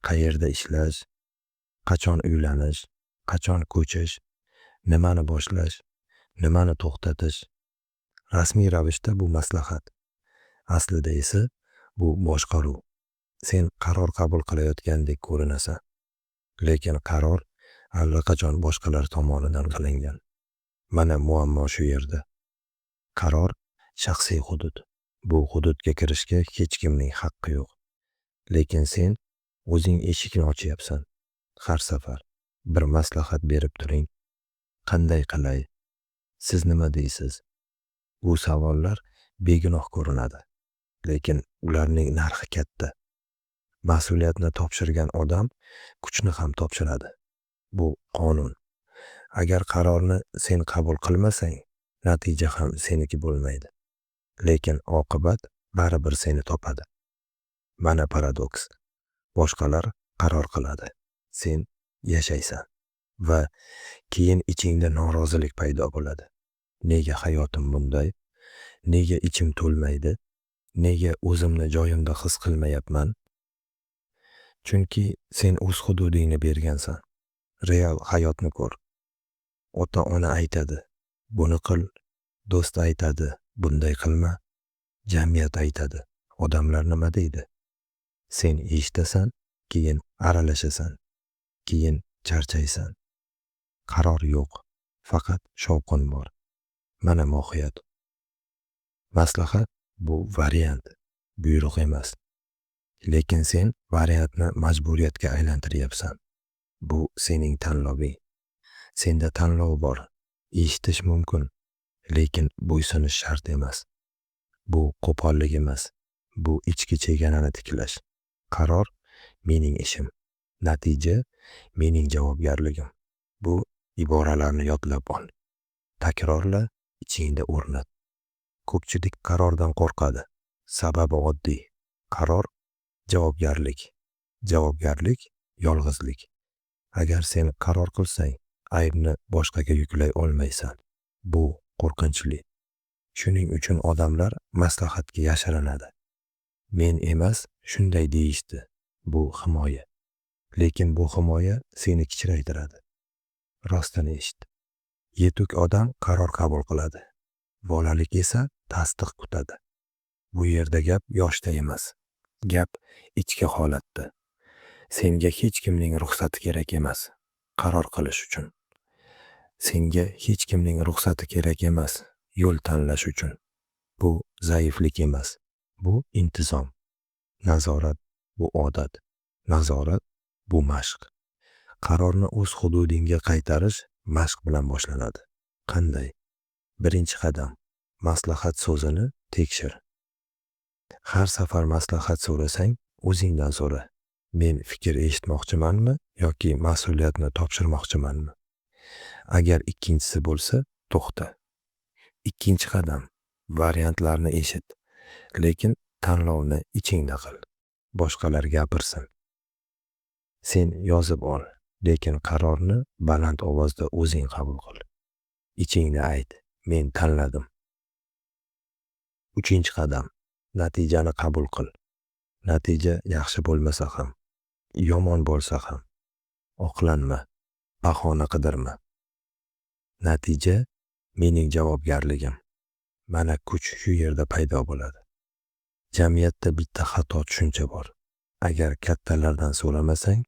A: Qayerda ishlash, qachon uylanish, qachon ko'chish, nimani boshlash, nimani to'xtatish. Rasmiy ravishda bu maslahat. Aslida esa bu boshqaruv. Sen qaror qabul qilayotgandek ko'rinasan. Lekin qaror allaqachon boshqalar tomonidan qilingan. Mana muammo shu yerda. Qaror shaxsiy hudud. Bu hududga kirishga hech kimning haqqi yo'q. Lekin sen o'zing eshikni ochyapsan. Har safar bir maslahat berib turing. Qanday qilay? Siz nima deysiz? Bu savollar begunoh ko'rinadi. Lekin ularning narxi katta. Mas'uliyatni topshirgan odam kuchni ham topshiradi. Bu qonun. Agar qarorni sen qabul qilmasang, natija ham seniki bo'lmaydi. Lekin oqibat baribir seni topadi. Mana paradoks. Boshqalar qaror qiladi. Sen yashaysan. Va keyin ichingda norozilik paydo bo'ladi. Nega hayotim bunday? Nega ichim to'lmaydi? Nega o'zimni joyimda his qilmayapman? Chunki sen o'z hududingni bergansan. Real hayotni ko'r. Ota-ona aytadi, buni qil. Do'st aytadi, bunday qilma. Jamiyat aytadi, odamlar nima deydi? Sen eshitasan, keyin aralashasan, keyin charchaysan. Qaror yo'q, faqat shovqin bor. Mana mohiyat. Maslahat bu variant, buyruq emas. Lekin sen variantni majburiyatga aylantiryapsan. Bu sening tanloving. Senda tanlov bor. Eshitish mumkin, lekin bo'ysunish shart emas. Bu qo'pollik emas. Bu ichki chegarani tiklash. Qaror mening ishim. Natija mening javobgarligim. Bu iboralarni yodlab ol. Takrorla, ichingda o'rnat. Ko'pchilik qarordan qo'rqadi. Sababi oddiy. Qaror javobgarlik. Javobgarlik yolg'izlik. Agar sen qaror qilsang, aybni boshqaga yuklay olmaysan. Bu qo'rqinchli. Shuning uchun odamlar maslahatga yashirinadi. Men emas, shunday deyishdi. Bu himoya. Lekin bu himoya seni kichraytiradi. Rostini eshit. Yetuk odam qaror qabul qiladi. Bolalik esa tasdiq kutadi. Bu yerda gap yoshda emas. Gap ichki holatda. Senga hech kimning ruxsati kerak emas qaror qilish uchun. Senga hech kimning ruxsati kerak emas yo'l tanlash uchun. Bu zaiflik emas. Bu intizom. Nazorat bu odat. Nazorat bu mashq. Qarorni o'z hududingga qaytarish mashq bilan boshlanadi. Qanday? Birinchi qadam. Maslahat so'zini tekshir. Har safar maslahat so'rasang, o'zingdan so'ra. Men fikr eshitmoqchimanmi yoki mas'uliyatni topshirmoqchimanmi? Agar ikkinchisi bo'lsa, to'xta. Ikkinchi qadam. Variantlarni eshit. Lekin tanlovni ichingda qil. Boshqalar gapirsin. Sen yozib ol, lekin qarorni baland ovozda o'zing qabul qil. Ichingda ayt, men tanladim. Uchinchi qadam. Natijani qabul qil. Natija yaxshi bo'lmasa ham, yomon bo'lsa ham, oqlanma, bahona qidirma. Natija mening javobgarligim. Mana kuch shu yerda paydo bo'ladi. Jamiyatda bitta xato tushuncha bor. Agar kattalardan so'ramasang,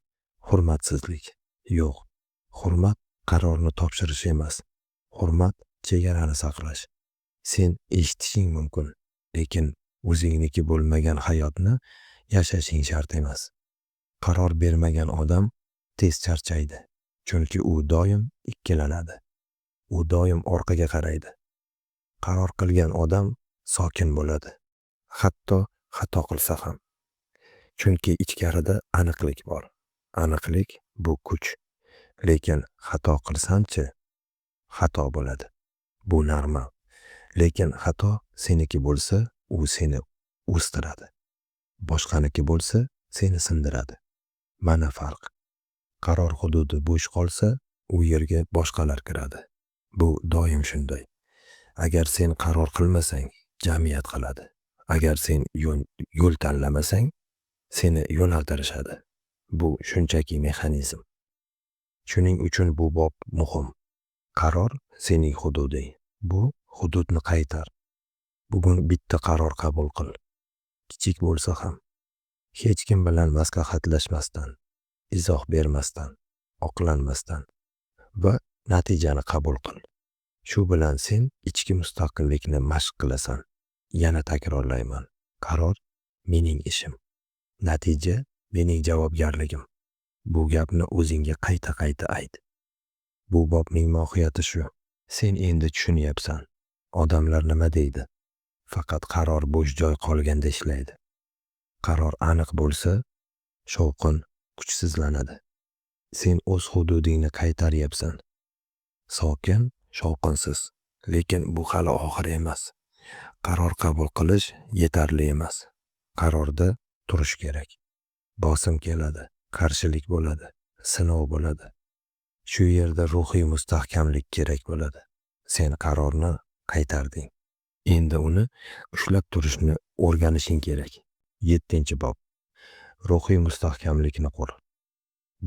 A: hurmatsizlik. Yo'q. Hurmat qarorni topshirish emas. Hurmat chegarani saqlash. Sen eshitishing mumkin, lekin o'zingniki bo'lmagan hayotni yashashing shart emas. Qaror bermagan odam tez charchaydi, chunki u doim ikkilanadi. U doim orqaga qaraydi. Qaror qilgan odam sokin bo'ladi, hatto xato qilsa ham. Chunki ichkarida aniqlik bor. Aniqlik bu kuch. Lekin xato qilsan-chi, xato bo'ladi. Bu normal. Lekin xato seniki bo'lsa, u seni o'stiradi. Boshqaniki bo'lsa, seni sindiradi. Mana farq. Qaror hududi bo'sh qolsa, u yerga boshqalar kiradi. Bu doim shunday. Agar sen qaror qilmasang, jamiyat qiladi. Agar sen yo'l tanlamasang, seni yo'naltirishadi. Bu shunchaki mexanizm. Shuning uchun bu bob muhim. Qaror sening hududing. Bu hududni qaytar. Bugun bitta qaror qabul qil. Kichik bo'lsa ham. Hech kim bilan maslahatlashmasdan, izoh bermasdan, oqlanmasdan va natijani qabul qil. Shu bilan sen ichki mustaqillikni mashq qilasan. Yana takrorlayman. Qaror mening ishim. Natija mening javobgarligim. Bu gapni o'zingga qayta-qayta ayt. Bu bobning mohiyati shu. Sen endi tushunyapsan. Odamlar nima deydi? Faqat qaror bo'sh joy qolganda ishlaydi. Qaror aniq bo'lsa, shovqin kuchsizlanadi. Sen o'z hududingni qaytaryapsan. Sokin, shovqinsiz. Lekin bu hali oxir emas. Qaror qabul qilish yetarli emas. Qarorda turish kerak. Bosim keladi, qarshilik bo'ladi, sinov bo'ladi. Shu yerda ruhiy mustahkamlik kerak bo'ladi. Sen qarorni qaytarding. Endi uni ushlab turishni o'rganishing kerak. 7-bob. Ruhiy mustahkamlikni qur.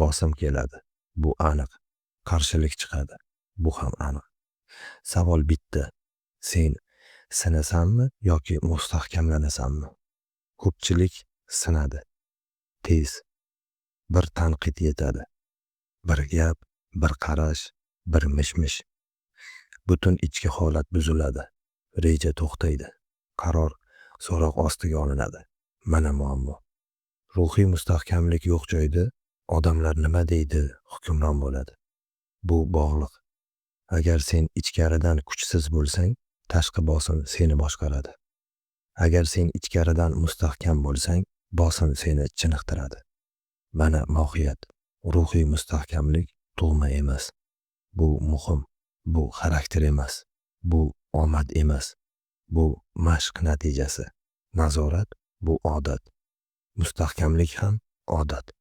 A: Bosim keladi. Bu aniq. Qarshilik chiqadi. Bu ham aniq. Savol bitta. Sen sinasanmi yoki mustahkamlanasanmi? Ko'pchilik sinadi. Tez. Bir tanqid yetadi. Bir gap, bir qarash, bir mish-mish. Butun ichki holat buziladi. Reja to'xtaydi. Qaror so'roq ostiga olinadi. Mana muammo. Ruhiy mustahkamlik yo'q joyda odamlar nima deydi hukmron bo'ladi. Bu bog'liq. Agar sen ichkaridan kuchsiz bo'lsang, tashqi bosim seni boshqaradi. Agar sen ichkaridan mustahkam bo'lsang, bosim seni chiniqtiradi. Mana mohiyat. Ruhiy mustahkamlik tug'ma emas. Bu muhim. Bu xarakter emas. Bu omad emas. Bu mashq natijasi. Nazorat bu odat. Mustahkamlik ham odat.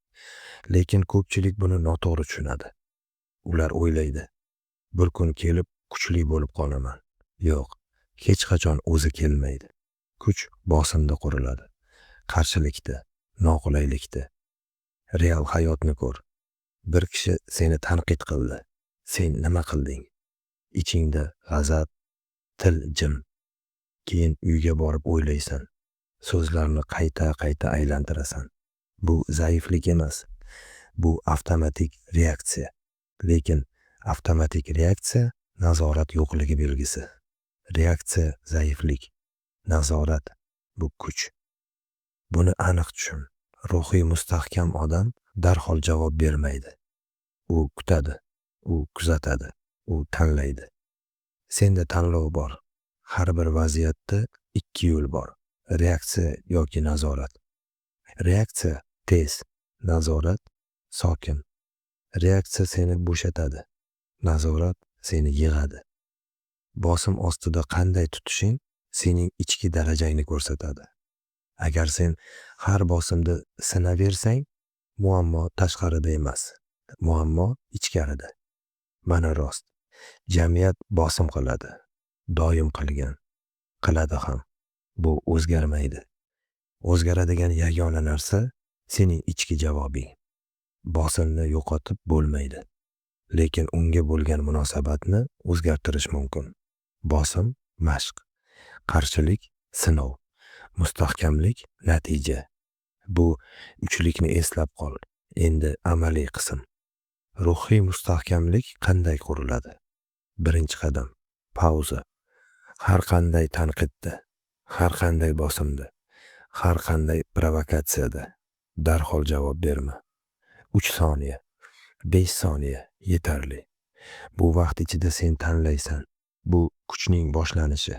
A: Lekin ko'pchilik buni noto'g'ri tushunadi. Ular o'ylaydi, bir kun kelib kuchli bo'lib qolaman. Yo'q, hech qachon o'zi kelmaydi. Kuch bosimda quriladi. Qarshilikda, noqulaylikda. Real hayotni ko'r. Bir kishi seni tanqid qildi. Sen nima qilding? Ichingda g'azab, til jim. Keyin uyga borib o'ylaysan. So'zlarni qayta-qayta aylantirasan. Bu zaiflik emas. Bu avtomatik reaksiya. Lekin avtomatik reaksiya nazorat yo'qligi belgisi. Reaksiya zaiflik. Nazorat bu kuch. Buni aniq tushun. Ruhiy mustahkam odam darhol javob bermaydi. U kutadi. U kuzatadi. U tanlaydi. Senda tanlov bor. Har bir vaziyatda ikki yo'l bor. Reaksiya yoki nazorat. Reaksiya tez, nazorat sokin. Reaksiya seni bo'shatadi. Nazorat seni yig'adi. Bosim ostida qanday tutishing sening ichki darajangni ko'rsatadi. Agar sen har bosimda sinaversang, muammo tashqarida emas. Muammo ichkarida. Mana rost. Jamiyat bosim qiladi. Doim qilgan. Qiladi ham. Bu o'zgarmaydi. O'zgaradigan yagona narsa sening ichki javobing. Bosimni yo'qotib bo'lmaydi. Lekin unga bo'lgan munosabatni o'zgartirish mumkin. Bosim mashq. Qarshilik sinov, mustahkamlik natija. Bu uchlikni eslab qol. Endi amaliy qism. Ruhiy mustahkamlik qanday quriladi? Birinchi qadam. Pauza. Har qanday tanqidda, har qanday bosimda, har qanday provokatsiyada darhol javob berma. 3 soniya, 5 soniya yetarli. Bu vaqt ichida sen tanlaysan. Bu kuchning boshlanishi.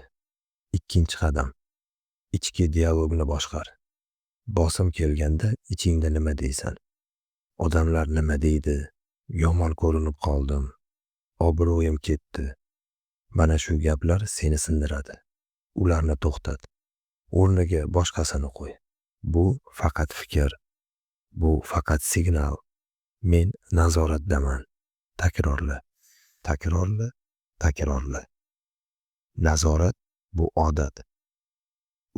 A: Ikkinchi qadam. Ichki dialogni boshqar. Bosim kelganda ichingda nima deysan? Odamlar nima deydi? Yomon ko'rinib qoldim. Obro'yim ketdi. Mana shu gaplar seni sindiradi. Ularni to'xtat. O'rniga boshqasini qo'y. Bu faqat fikr. Bu faqat signal. Men nazoratdaman. Takrorla. Takrorla. Takrorla. Nazorat bu odat.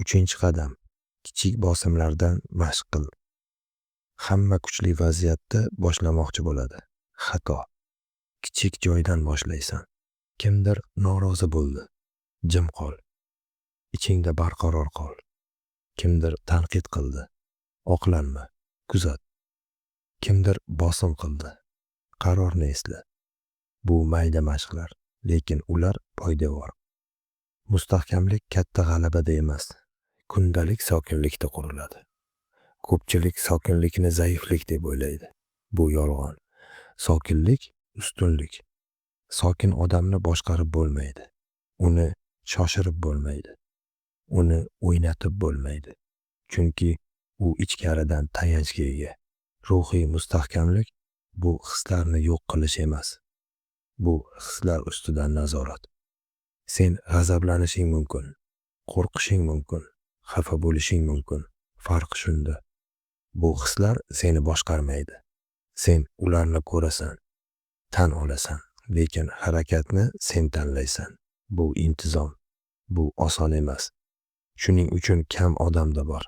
A: Uchinchi qadam. Kichik bosimlardan mashq qil. Hamma kuchli vaziyatda boshlamoqchi bo'ladi. Xato. Kichik joydan boshlaysan. Kimdir norozi bo'ldi. Jim qol. Ichingda barqaror qol. Kimdir tanqid qildi. Oqlanma. Kuzat. Kimdir bosim qildi. Qarorni esla. Bu mayda mashqlar, lekin ular poydevor. Mustahkamlik katta g'alabada emas, kundalik sokinlikda quriladi. Ko'pchilik sokinlikni zaiflik deb o'ylaydi. Bu yolg'on. Sokinlik ustunlik. Sokin odamni boshqarib bo'lmaydi. Uni shoshirib bo'lmaydi. Uni o'ynatib bo'lmaydi. Chunki u ichkaridan tayanchga ega. Ruhiy mustahkamlik bu hislarni yo'q qilish emas. Bu hislar ustidan nazorat. Sen g'azablanishing mumkin, qo'rqishing mumkin, xafa bo'lishing mumkin. Farq shunda. Bu hislar seni boshqarmaydi. Sen ularni ko'rasan, tan olasan, lekin harakatni sen tanlaysan. Bu intizom. Bu oson emas. Shuning uchun kam odamda bor.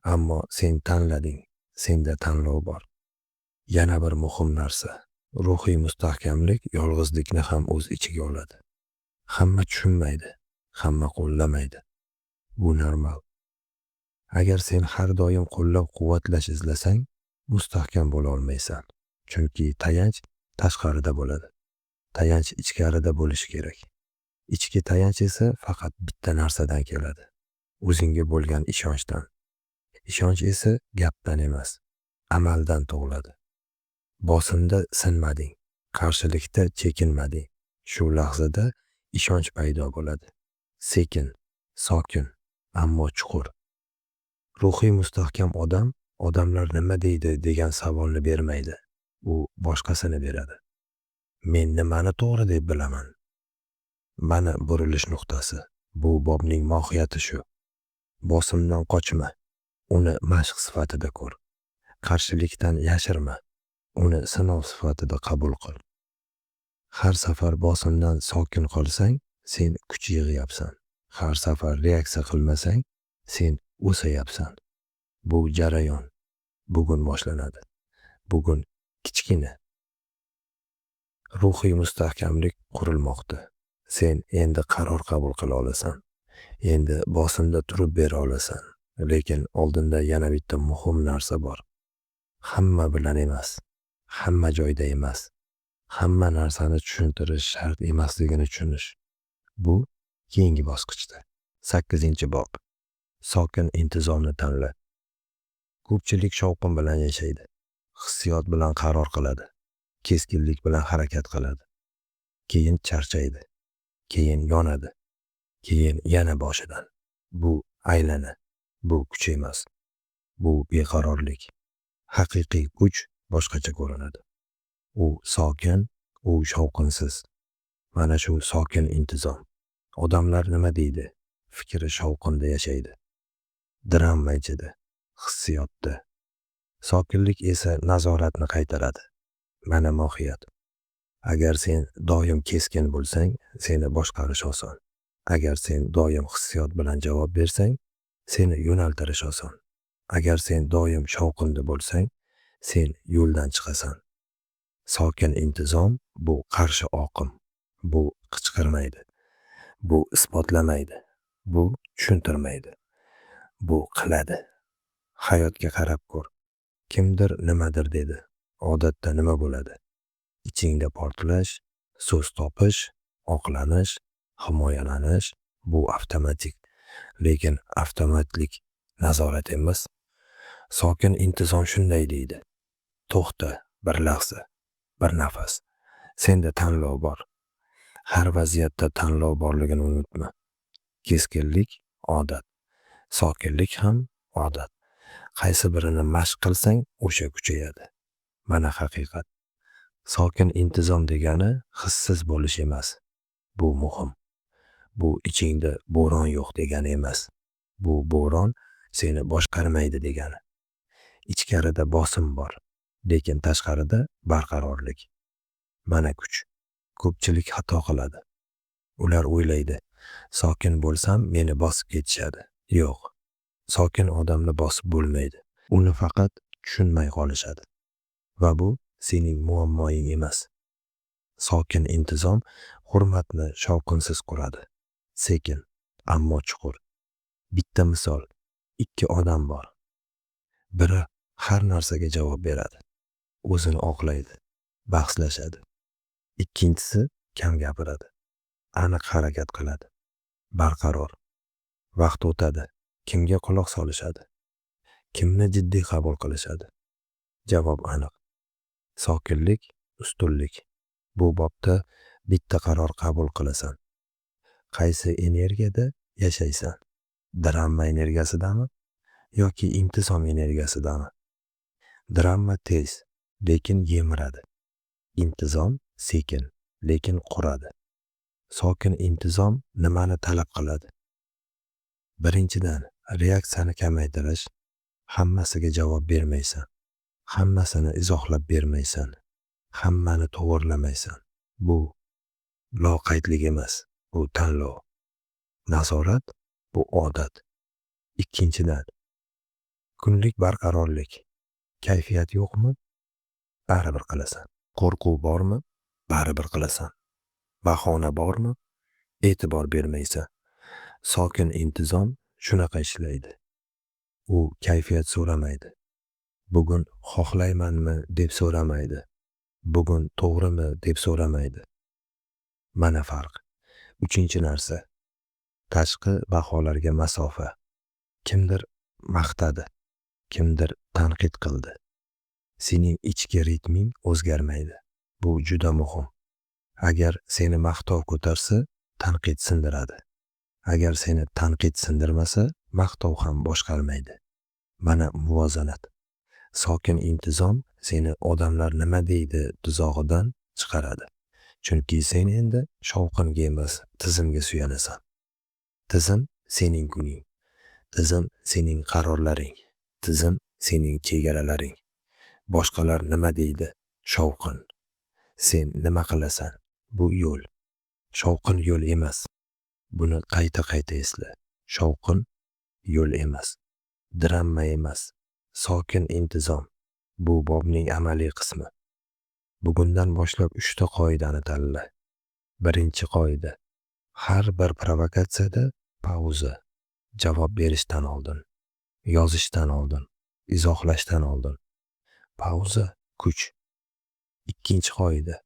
A: Ammo sen tanlading. Senda tanlov bor. Yana bir muhim narsa. Ruhiy mustahkamlik yolg'izlikni ham o'z ichiga oladi. Hamma tushunmaydi, hamma qo'llamaydi. Bu normal. Agar sen har doim qo'llab-quvvatlash izlasang, mustahkam bo'la olmaysan. Chunki tayanch tashqarida bo'ladi. Tayanch ichkarida bo'lishi kerak. Ichki tayanch esa faqat bitta narsadan keladi. O'zingga bo'lgan ishonchdan. Ishonch esa gapdan emas, amaldan tug'iladi. Bosimda sinmading, qarshilikda chekinmading. Shu lahzada ishonch paydo bo'ladi. Sekin, sokin, ammo chuqur. Ruhiy mustahkam odam odamlar nima deydi degan savolni bermaydi. U boshqasini beradi. Men nimani to'g'ri deb bilaman? Mana burilish nuqtasi. Bu bobning mohiyati shu. Bosimdan qochma. Uni mashq sifatida ko'r. Qarshilikdan yashirma. Uni sinov sifatida qabul qil. Har safar bosimdan sokin qolsang, sen kuch yig'yapsan. Har safar reaksiya qilmasang, sen o'sayapsan. Bu jarayon bugun boshlanadi. Bugun kichkina. Ruhiy mustahkamlik qurilmoqda. Sen endi qaror qabul qila olasan. Endi bosimda turib bera olasan. Lekin oldinda yana bitta muhim narsa bor. Hamma bilan emas, hamma joyda emas, hamma narsani tushuntirish shart emasligini tushunish. Bu keyingi bosqichda. 8-bob. Sokin intizomni tanla. Ko'pchilik shovqin bilan yashaydi. Hissiyot bilan qaror qiladi. Keskinlik bilan harakat qiladi. Keyin charchaydi. Keyin yonadi. Keyin yana boshidan. Bu aylana. Bu kuch emas. Bu beqarorlik. Haqiqiy kuch boshqacha ko'rinadi. U sokin, u shovqinsiz. Mana shu sokin intizom. Odamlar nima deydi? Fikri shovqinda yashaydi. Drama ichida, hissiyotda. Sokinlik esa nazoratni qaytaradi. Mana mohiyat. Agar sen doim keskin bo'lsang, seni boshqarish oson. Agar sen doim hissiyot bilan javob bersang, seni yo'naltirish oson. Agar sen doim shovqinda bo'lsang, sen yo'ldan chiqasan. Sokin intizom bu qarshi oqim. Bu qichqirmaydi. Bu isbotlamaydi. Bu tushuntirmaydi. Bu qiladi. Hayotga qarab ko'r. Kimdir nimadir dedi. Odatda nima bo'ladi? Ichingda portlash, so'z topish, oqlanish, himoyalanish bu avtomatik. Lekin avtomatlik nazorat emas. Sokin intizom shunday deydi. To'xta, bir lahza, bir nafas. Senda tanlov bor. Har vaziyatda tanlov borligini unutma. Keskinlik odat, sokinlik ham odat. Qaysi birini mashq qilsang, o'sha kuchayadi. Mana haqiqat. Sokin intizom degani hissiz bo'lish emas. Bu muhim. Bu ichingda bo'ron yo'q degani emas. Bu bo'ron seni boshqarmaydi degani. Ichkarida bosim bor, lekin tashqarida barqarorlik. Mana kuch. Ko'pchilik xato qiladi. Ular o'ylaydi, sokin bo'lsam meni bosib ketishadi. Yo'q. Sokin odamni bosib bo'lmaydi. Uni faqat tushunmay qolishadi. Va bu sening muammoing emas. Sokin intizom hurmatni shovqinsiz quradi. Sekin, ammo chuqur. Bitta misol. Ikki odam bor. Biri har narsaga javob beradi. O'zini oqlaydi. Bahslashadi. Ikkinchisi kam gapiradi. Aniq harakat qiladi. Barqaror. Vaqt o'tadi. Kimga quloq solishadi? Kimni jiddiy qabul qilishadi? Javob aniq. Sokinlik, ustunlik. Bu bobda bitta qaror qabul qilasan. Qaysi energiyada yashaysan? Drama energiyasidami yoki intizom energiyasidami? Drama tez, lekin yemiradi. Intizom sekin, lekin quradi. Sokin intizom nimani talab qiladi? Birinchidan, reaksiyani kamaytirish. Hammasiga javob bermaysan. Hammasini izohlab bermaysan. Hammani to'g'rilamaysan. Bu loqaydlik emas, bu tanlov. Nazorat bu odat. Ikkinchidan, kunlik barqarorlik. Kayfiyat yo'qmi? Baribir qilasan. Qo'rquv bormi? Baribir qilasan. Bahona bormi? E'tibor bermaysan. Sokin intizom shunaqa ishlaydi. U kayfiyat so'ramaydi. Bugun xohlaymanmi deb so'ramaydi. Bugun to'g'rimi deb so'ramaydi. Mana farq. Uchinchi narsa. Tashqi baholarga masofa. Kimdir maqtadi, kimdir tanqid qildi. Sening ichki ritming o'zgarmaydi. Bu juda muhim. Agar seni maqtov ko'tarsa, tanqid sindiradi. Agar seni tanqid sindirmasa, maqtov ham boshqarmaydi. Mana muvozanat. Sokin intizom seni odamlar nima deydi tuzog'idan chiqaradi. Chunki sen endi shovqinga emas, tizimga suyanasan. Tizim sening kuning. Tizim sening qarorlaring. Tizim sening chegaralaring. Boshqalar nima deydi? Shovqin. Sen nima qilasan? Bu yo'l. Shovqin yo'l emas. Buni qayta esla. Shovqin yo'l emas. Drama emas. Sokin intizom. Bu bobning amaliy qismi. Bugundan boshlab 3 ta qoidani tanla. Birinchi qoida. Har bir provokatsiyada pauza. Javob berishdan oldin, yozishdan oldin, izohlashdan oldin. Pauza kuch. Ikkinchi qoida.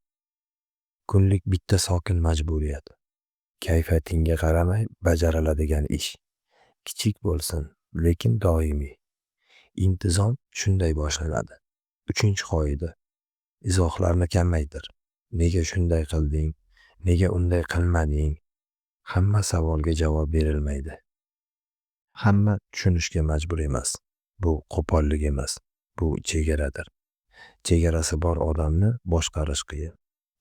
A: Kunlik bitta sokin majburiyat. Kayfiyatingga qaramay bajariladigan ish. Kichik bo'lsin, lekin doimiy. Intizom shunday boshlanadi. Uchinchi qoida. Izohlarni kamaytir. Nega shunday qilding? Nega unday qilmading? Hamma savolga javob berilmaydi. Hamma tushunishga majbur emas. Bu qo'pollik emas. Bu chegaradir. Chegarasi bor odamni boshqarish qiyin.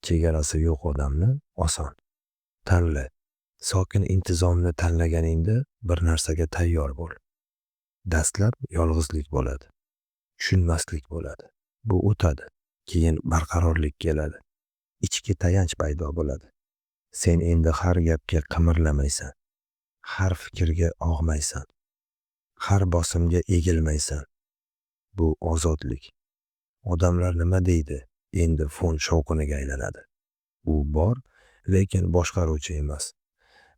A: Chegarasi yo'q odamni oson. Tanla. Sokin intizomni tanlaganingda bir narsaga tayyor bo'l. Dastlab yolg'izlik bo'ladi. Tushunmaslik bo'ladi. Bu o'tadi. Keyin barqarorlik keladi. Ichki tayanch paydo bo'ladi. Sen endi har gapga qimirlamaysan. Har fikrga og'maysan. Har bosimga egilmaysan. Bu ozodlik. Odamlar nima deydi? Endi fon shovqiniga aylanadi. U bor, lekin boshqaruvchi emas.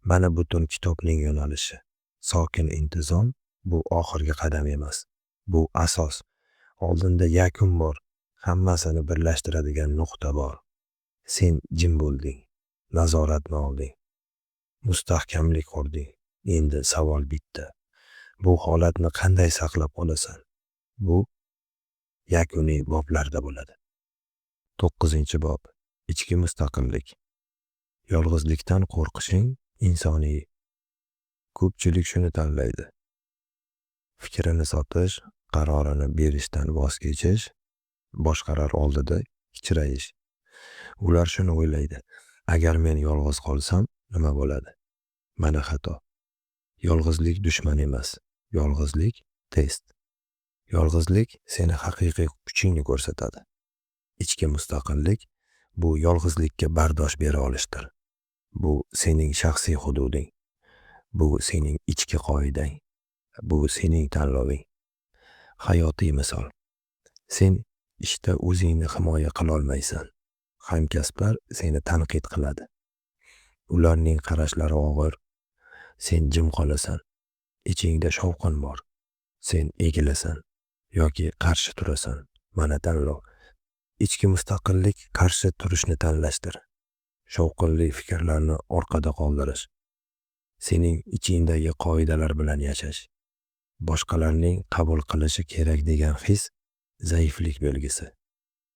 A: Mana butun kitobning yo'nalishi. Sokin intizom bu oxirgi qadam emas. Bu asos. Oldinda yakun bor. Hammasini birlashtiradigan nuqta bor. Sen jim bo'lding. Nazoratni olding. Mustahkamlik qurding. Endi savol bitta. Bu holatni qanday saqlab qolasan? Bu yakuniy boblarda bo'ladi. 9-bob. Ichki mustaqillik. Yolg'izlikdan qo'rqishing insoniy. Ko'pchilik shuni tanlaydi. Fikrini sotish, qarorini berishdan voz kechish, boshqalar oldida kichrayish. Ular shuni o'ylaydi. Agar men yolg'iz qolsam, nima bo'ladi? Mana xato. Yolg'izlik dushman emas. Yolg'izlik test. Yolg'izlik seni haqiqiy kuchingni ko'rsatadi. Ichki mustaqillik bu yolg'izlikka bardosh bera olishdir. Bu sening shaxsiy hududing. Bu sening ichki qoidang. Bu sening tanloving. Hayotiy misol. Sen ishda o'zingni himoya qila olmaysan. Hamkasblar seni tanqid qiladi. Ularning qarashlari og'ir. Sen jim qolasan. Ichingda shovqin bor. Sen egilasan yoki qarshi turasan. Mana tanlov. Ichki mustaqillik qarshi turishni tanlashdir. Shovqinli fikrlarni orqada qoldirish. Sening ichingdagi qoidalar bilan yashash. Boshqalarning qabul qilishi kerak degan his zaiflik belgisi.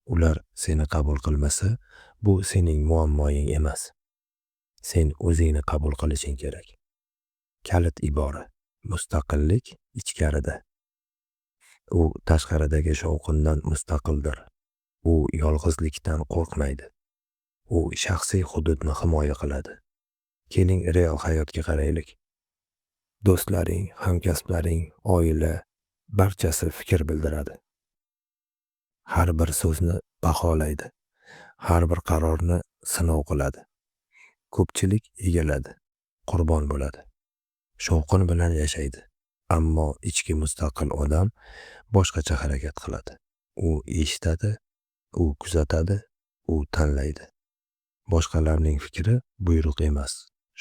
A: Ular seni qabul qilmasa, bu sening muammoing emas. Sen o'zingni qabul qilishing kerak. Kalit ibora. Mustaqillik ichkarida. U tashqaridagi shovqindan mustaqildir. U yolg'izlikdan qo'rqmaydi. U shaxsiy hududni himoya qiladi. Keling, real hayotga qaraylik. Do'stlaring, hamkasblaring, oila barchasi fikr bildiradi. Har bir so'zni baholaydi. Har bir qarorni sinov qiladi. Ko'pchilik egiladi, qurbon bo'ladi. Shovqin bilan yashaydi. Ammo ichki mustaqil odam boshqacha harakat qiladi. U eshitadi, u kuzatadi, u tanlaydi. Boshqalarning fikri buyruq emas.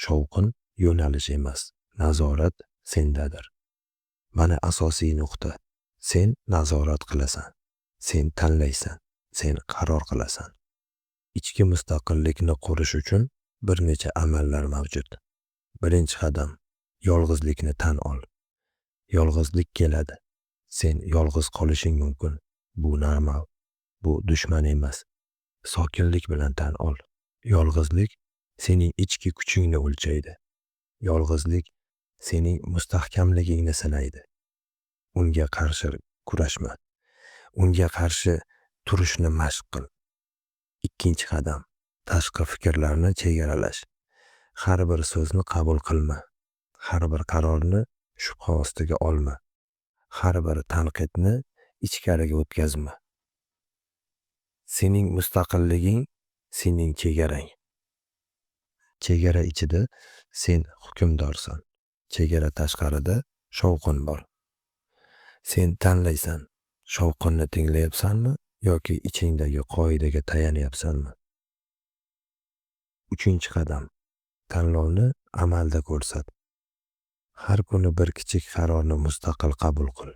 A: Shovqin yo'nalish emas. Nazorat sendadir. Mana asosiy nuqta. Sen nazorat qilasan. Sen tanlaysan. Sen qaror qilasan. Ichki mustaqillikni qurish uchun bir necha amallar mavjud. Birinchi qadam. Yolg'izlikni tan ol. Yolg'izlik keladi. Sen yolg'iz qolishing mumkin. Bu normal. Bu dushman emas. Sokinlik bilan tan ol. Yolg'izlik sening ichki kuchingni o'lchaydi. Yolg'izlik sening mustahkamligingni sinaydi. Unga qarshi kurashma. Unga qarshi turishni mashq qil. Ikkinchi qadam. Tashqi fikrlarni chegaralash. Har bir so'zni qabul qilma. Har bir qarorni shubha ostiga olma. Har bir tanqidni ichkariga o'tkazma. Sening mustaqilliging sening chegarang. Chegara ichida sen hukmdorsan. Chegara tashqarida shovqin bor. Sen tanlaysan. Shovqinni tinglayapsanmi yoki ichingdagi qoidaga tayanyapsanmi? Uchinchi qadam. Tanlovni amalda ko'rsat. Har kuni bir kichik qarorni mustaqil qabul qil.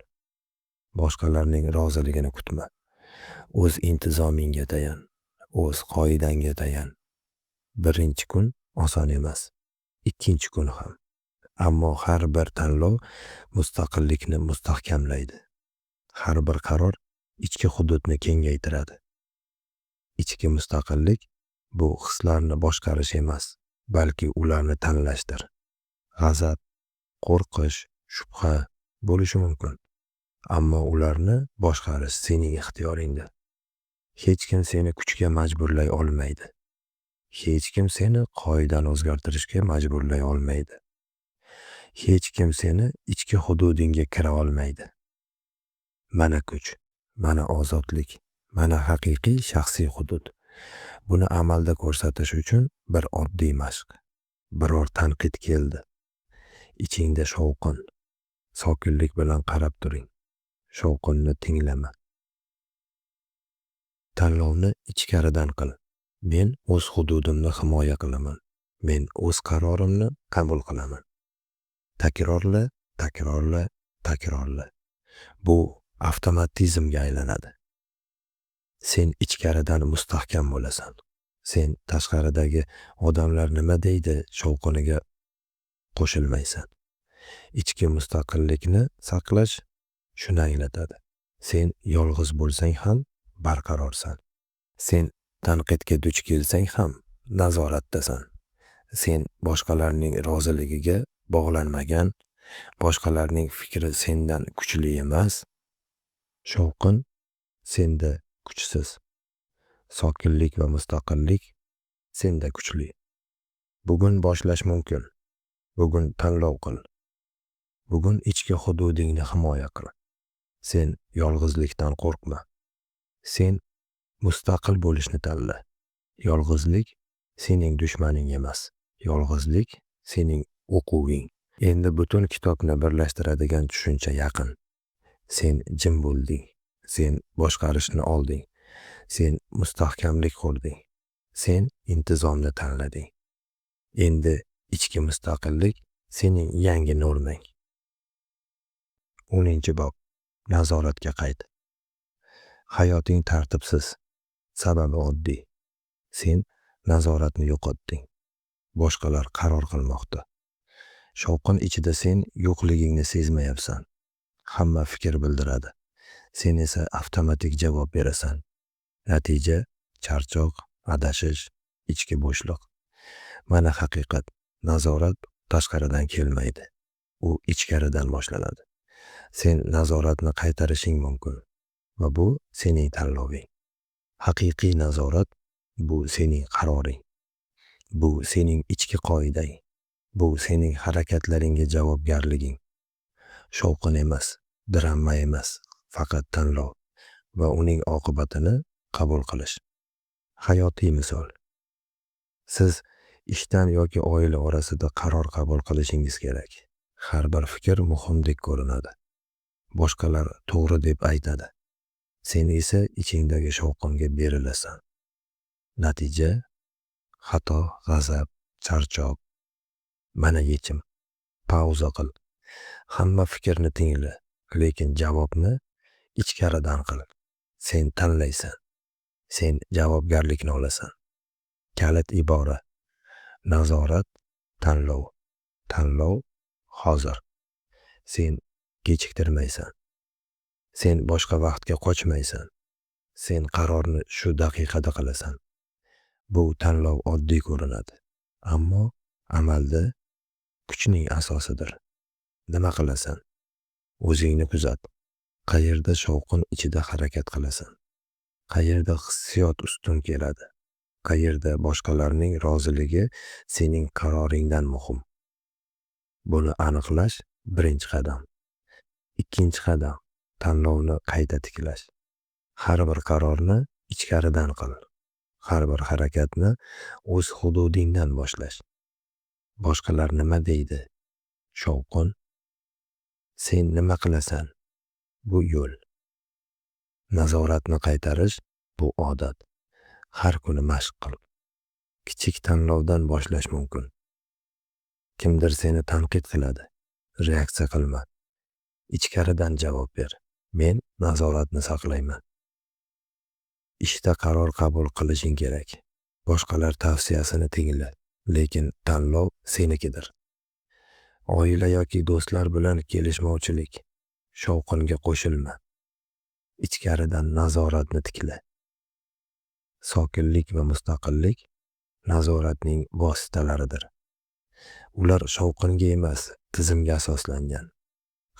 A: Boshqalarning roziligini kutma. O'z intizomingga tayan. O'z qoidangga tayan. Birinchi kun oson emas. Ikkinchi kun ham. Ammo har bir tanlov mustaqillikni mustahkamlaydi. Har bir qaror ichki hududni kengaytiradi. Ichki mustaqillik bu hislarni boshqarish emas, balki ularni tanlashdir. G'azab, qo'rqish, shubha bo'lishi mumkin. Ammo ularni boshqarish sening ixtiyoringda. Hech kim seni kuchga majburlay olmaydi. Hech kim seni qoidani o'zgartirishga majburlay olmaydi. Hech kim seni ichki hududingga kira olmaydi. Mana kuch, mana ozodlik, mana haqiqiy shaxsiy hudud. Buni amalda ko'rsatish uchun bir oddiy mashq. Biror tanqid keldi. Ichingda shovqin. Sokinlik bilan qarab turing. Shovqinni tinglama. Tanlovni ichkaridan qil. Men o'z hududimni himoya qilaman. Men o'z qarorimni qabul qilaman. Takrorla, takrorla, takrorla. Bu avtomatizmga aylanadi. Sen ichkaridan mustahkam bo'lasan. Sen tashqaridagi odamlar nima deydi shovqiniga qo'shilmaysan. Ichki mustaqillikni saqlash shuni anglatadi. Sen yolg'iz bo'lsang ham barqarorsan. Sen tanqidga duch kelsang ham nazoratdasan. Sen boshqalarning roziligiga bog'lanmagan, boshqalarning fikri sendan kuchli emas. Shovqin senda kuchsiz. Sokinlik va mustaqillik senda kuchli. Bugun boshlash mumkin. Bugun tanlov qil. Bugun ichki hududingni himoya qil. Sen yolg'izlikdan qo'rqma. Sen mustaqil bo'lishni tanla. Yolg'izlik sening dushmaning emas. Yolg'izlik sening o'quving. Endi butun kitobni birlashtiradigan tushuncha yaqin. Sen jim bo'lding. Sen boshqarishni olding. Sen mustahkamlik qurding. Sen intizomni tanlading. Endi ichki mustaqillik sening yangi normang. 10-bob. Nazoratga qayt. Hayoting tartibsiz. Sababi oddiy. Sen nazoratni yo'qotding. Boshqalar qaror qilmoqda. Shovqin ichida sen yo'qligingni sezmayapsan. Hamma fikr bildiradi. Sen esa avtomatik javob berasan. Natija charchoq, adashish, ichki bo'shliq. Mana haqiqat. Nazorat tashqaridan kelmaydi. U ichkaridan boshlanadi. Sen nazoratni qaytarishing mumkin va bu sening tanloving. Haqiqiy nazorat bu sening qaroring. Bu sening ichki qoidang. Bu sening harakatlaringga javobgarliging. Shovqin emas, drama emas, faqat tanlov va uning oqibatini qabul qilish. Hayotiy misol. Siz ishdan yoki oila orasida qaror qabul qilishingiz kerak. Har bir fikr muhimdek ko'rinadi. Boshqalar to'g'ri deb aytadi. Sen esa ichingdagi shovqinga berilasan. Natija xato, g'azab, charchoq. Mana yechim. Pauza qil. Hamma fikrni tingla, lekin javobni ichkaridan qil. Sen tanlaysan. Sen javobgarlikni olasan. Kalit ibora. Nazorat, tanlov. Tanlov hozir. Sen kechiktirmaysan. Sen boshqa vaqtga qochmaysan. Sen qarorni shu daqiqada qilasan. Bu tanlov oddiy ko'rinadi, ammo amalda kuchning asosidir. Nima qilasan? O'zingni kuzat. Qayerda shovqin ichida harakat qilasan? Qayerda hissiyot ustun keladi? Qayerda boshqalarning roziligi sening qaroringdan muhim? Buni aniqlash birinchi qadam. Ikkinchi qadam tanlovni qayta tiklash. Har bir qarorni ichkaridan qil. Har bir harakatni o'z hududingdan boshlash. Boshqalar nima deydi? Shovqin. Sen nima qilasan? Bu yo'l. Nazoratni qaytarish bu odat. Har kuni mashq qil. Kichik tanlovdan boshlash mumkin. Kimdir seni tanqid qiladi. Reaksiya qilma. Ichkaridan javob ber. Men nazoratni saqlayman. Ishda qaror qabul qilishing kerak. Boshqalar tavsiyasini tingla, lekin tanlov senikidir. Oila yoki do'stlar bilan kelishmovchilik, shovqinga qo'shilma. Ichkaridan nazoratni tikla. Sokinlik va mustaqillik nazoratning vositalaridir. Ular shovqinga emas, tizimga asoslangan.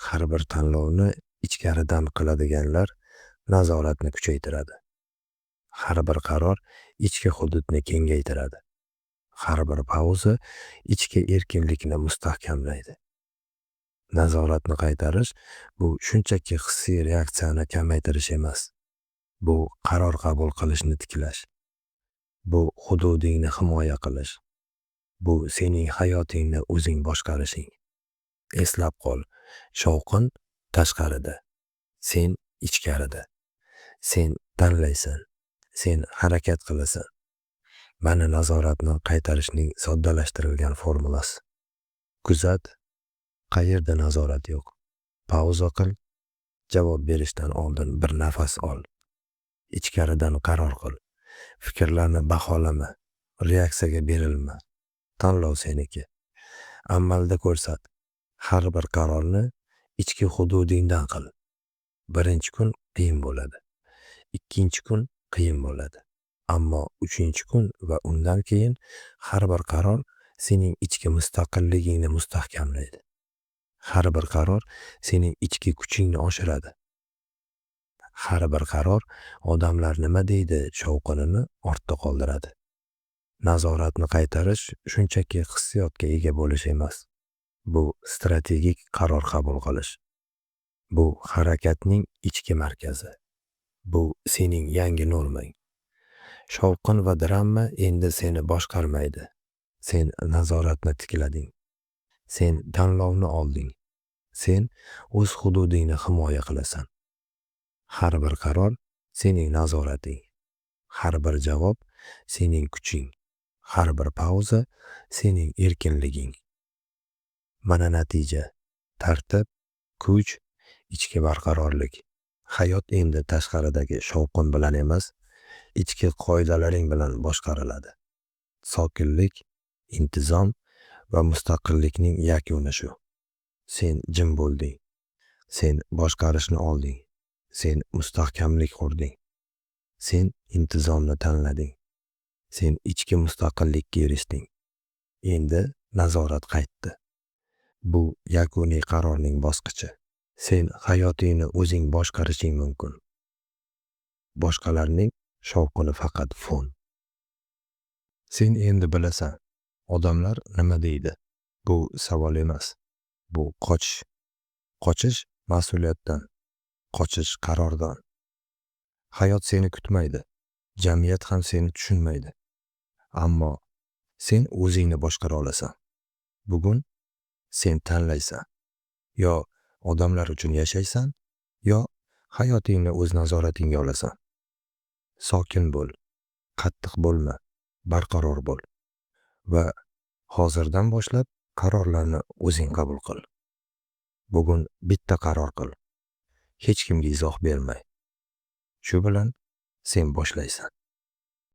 A: Har bir tanlovni ichkaridan qiladiganlar nazoratni kuchaytiradi. Har bir qaror ichki hududni kengaytiradi. Har bir pauza ichki erkinlikni mustahkamlaydi. Nazoratni qaytarish bu shunchaki hissiy reaksiyani kamaytirish emas. Bu qaror qabul qilishni tiklash. Bu hududingni himoya qilish. Bu sening hayotingni o'zing boshqarishing. Eslab qol, shovqin tashqarida, sen ichkarida. Sen tanlaysan, sen harakat qilasan. Mana nazoratni qaytarishning soddalashtirilgan formulasi. Kuzat, Qayerda nazorat yo'q? Pauza qil, javob berishdan oldin bir nafas ol. Ichkaridan qaror qil. Fikrlarni baholama, reaksiyaga berilma. Tanlov seniki. Amalda ko'rsat. Har bir qarorni ichki hududingdan qil. Birinchi kun qiyin bo'ladi. Ikkinchi kun qiyin bo'ladi. Ammo uchinchi kun va undan keyin har bir qaror sening ichki mustaqilligingni mustahkamlaydi. Har bir qaror sening ichki kuchingni oshiradi. Har bir qaror odamlar nima deydi shovqinini ortda qoldiradi. Nazoratni qaytarish shunchaki hissiyotga ega bo'lish emas. Bu strategik qaror qabul qilish. Bu harakatning ichki markazi. Bu sening yangi normang. Shovqin va drama endi seni boshqarmaydi. Sen nazoratni tiklading. Sen tanlovni olding. Sen o'z hududingni himoya qilasan. Har bir qaror sening nazorating. Har bir javob sening kuching. Har bir pauza sening erkinliging. Mana natija. Tartib, kuch, ichki barqarorlik. Hayot endi tashqaridagi shovqin bilan emas, ichki qoidalaring bilan boshqariladi. Sokinlik, intizom va mustaqillikning yakuni shu. Sen jim bo'lding. Sen boshqarishni olding. Sen mustahkamlik qurding. Sen intizomni tanlading. Sen ichki mustaqillikka erishding. Endi nazorat qaytdi. Bu yakuniy qarorning bosqichi. Sen hayotingni o'zing boshqarishing mumkin. Boshqalarning shovqini faqat fon. Sen endi bilasan, odamlar nima deydi? Bu savol emas. Bu qochish. Qochish mas'uliyatdan. Qochish qarordan. Hayot seni kutmaydi. Jamiyat ham seni tushunmaydi. Ammo sen o'zingni boshqara olasan. Bugun sen tanlaysan. Yo odamlar uchun yashaysan, yo hayotingni o'z nazoratingga olasan. Sokin bo'l, qattiq bo'lma, barqaror bo'l. Va hozirdan boshlab qarorlarni o'zing qabul qil. Bugun bitta qaror qil. Hech kimga izoh bermay. Shu bilan sen boshlaysan.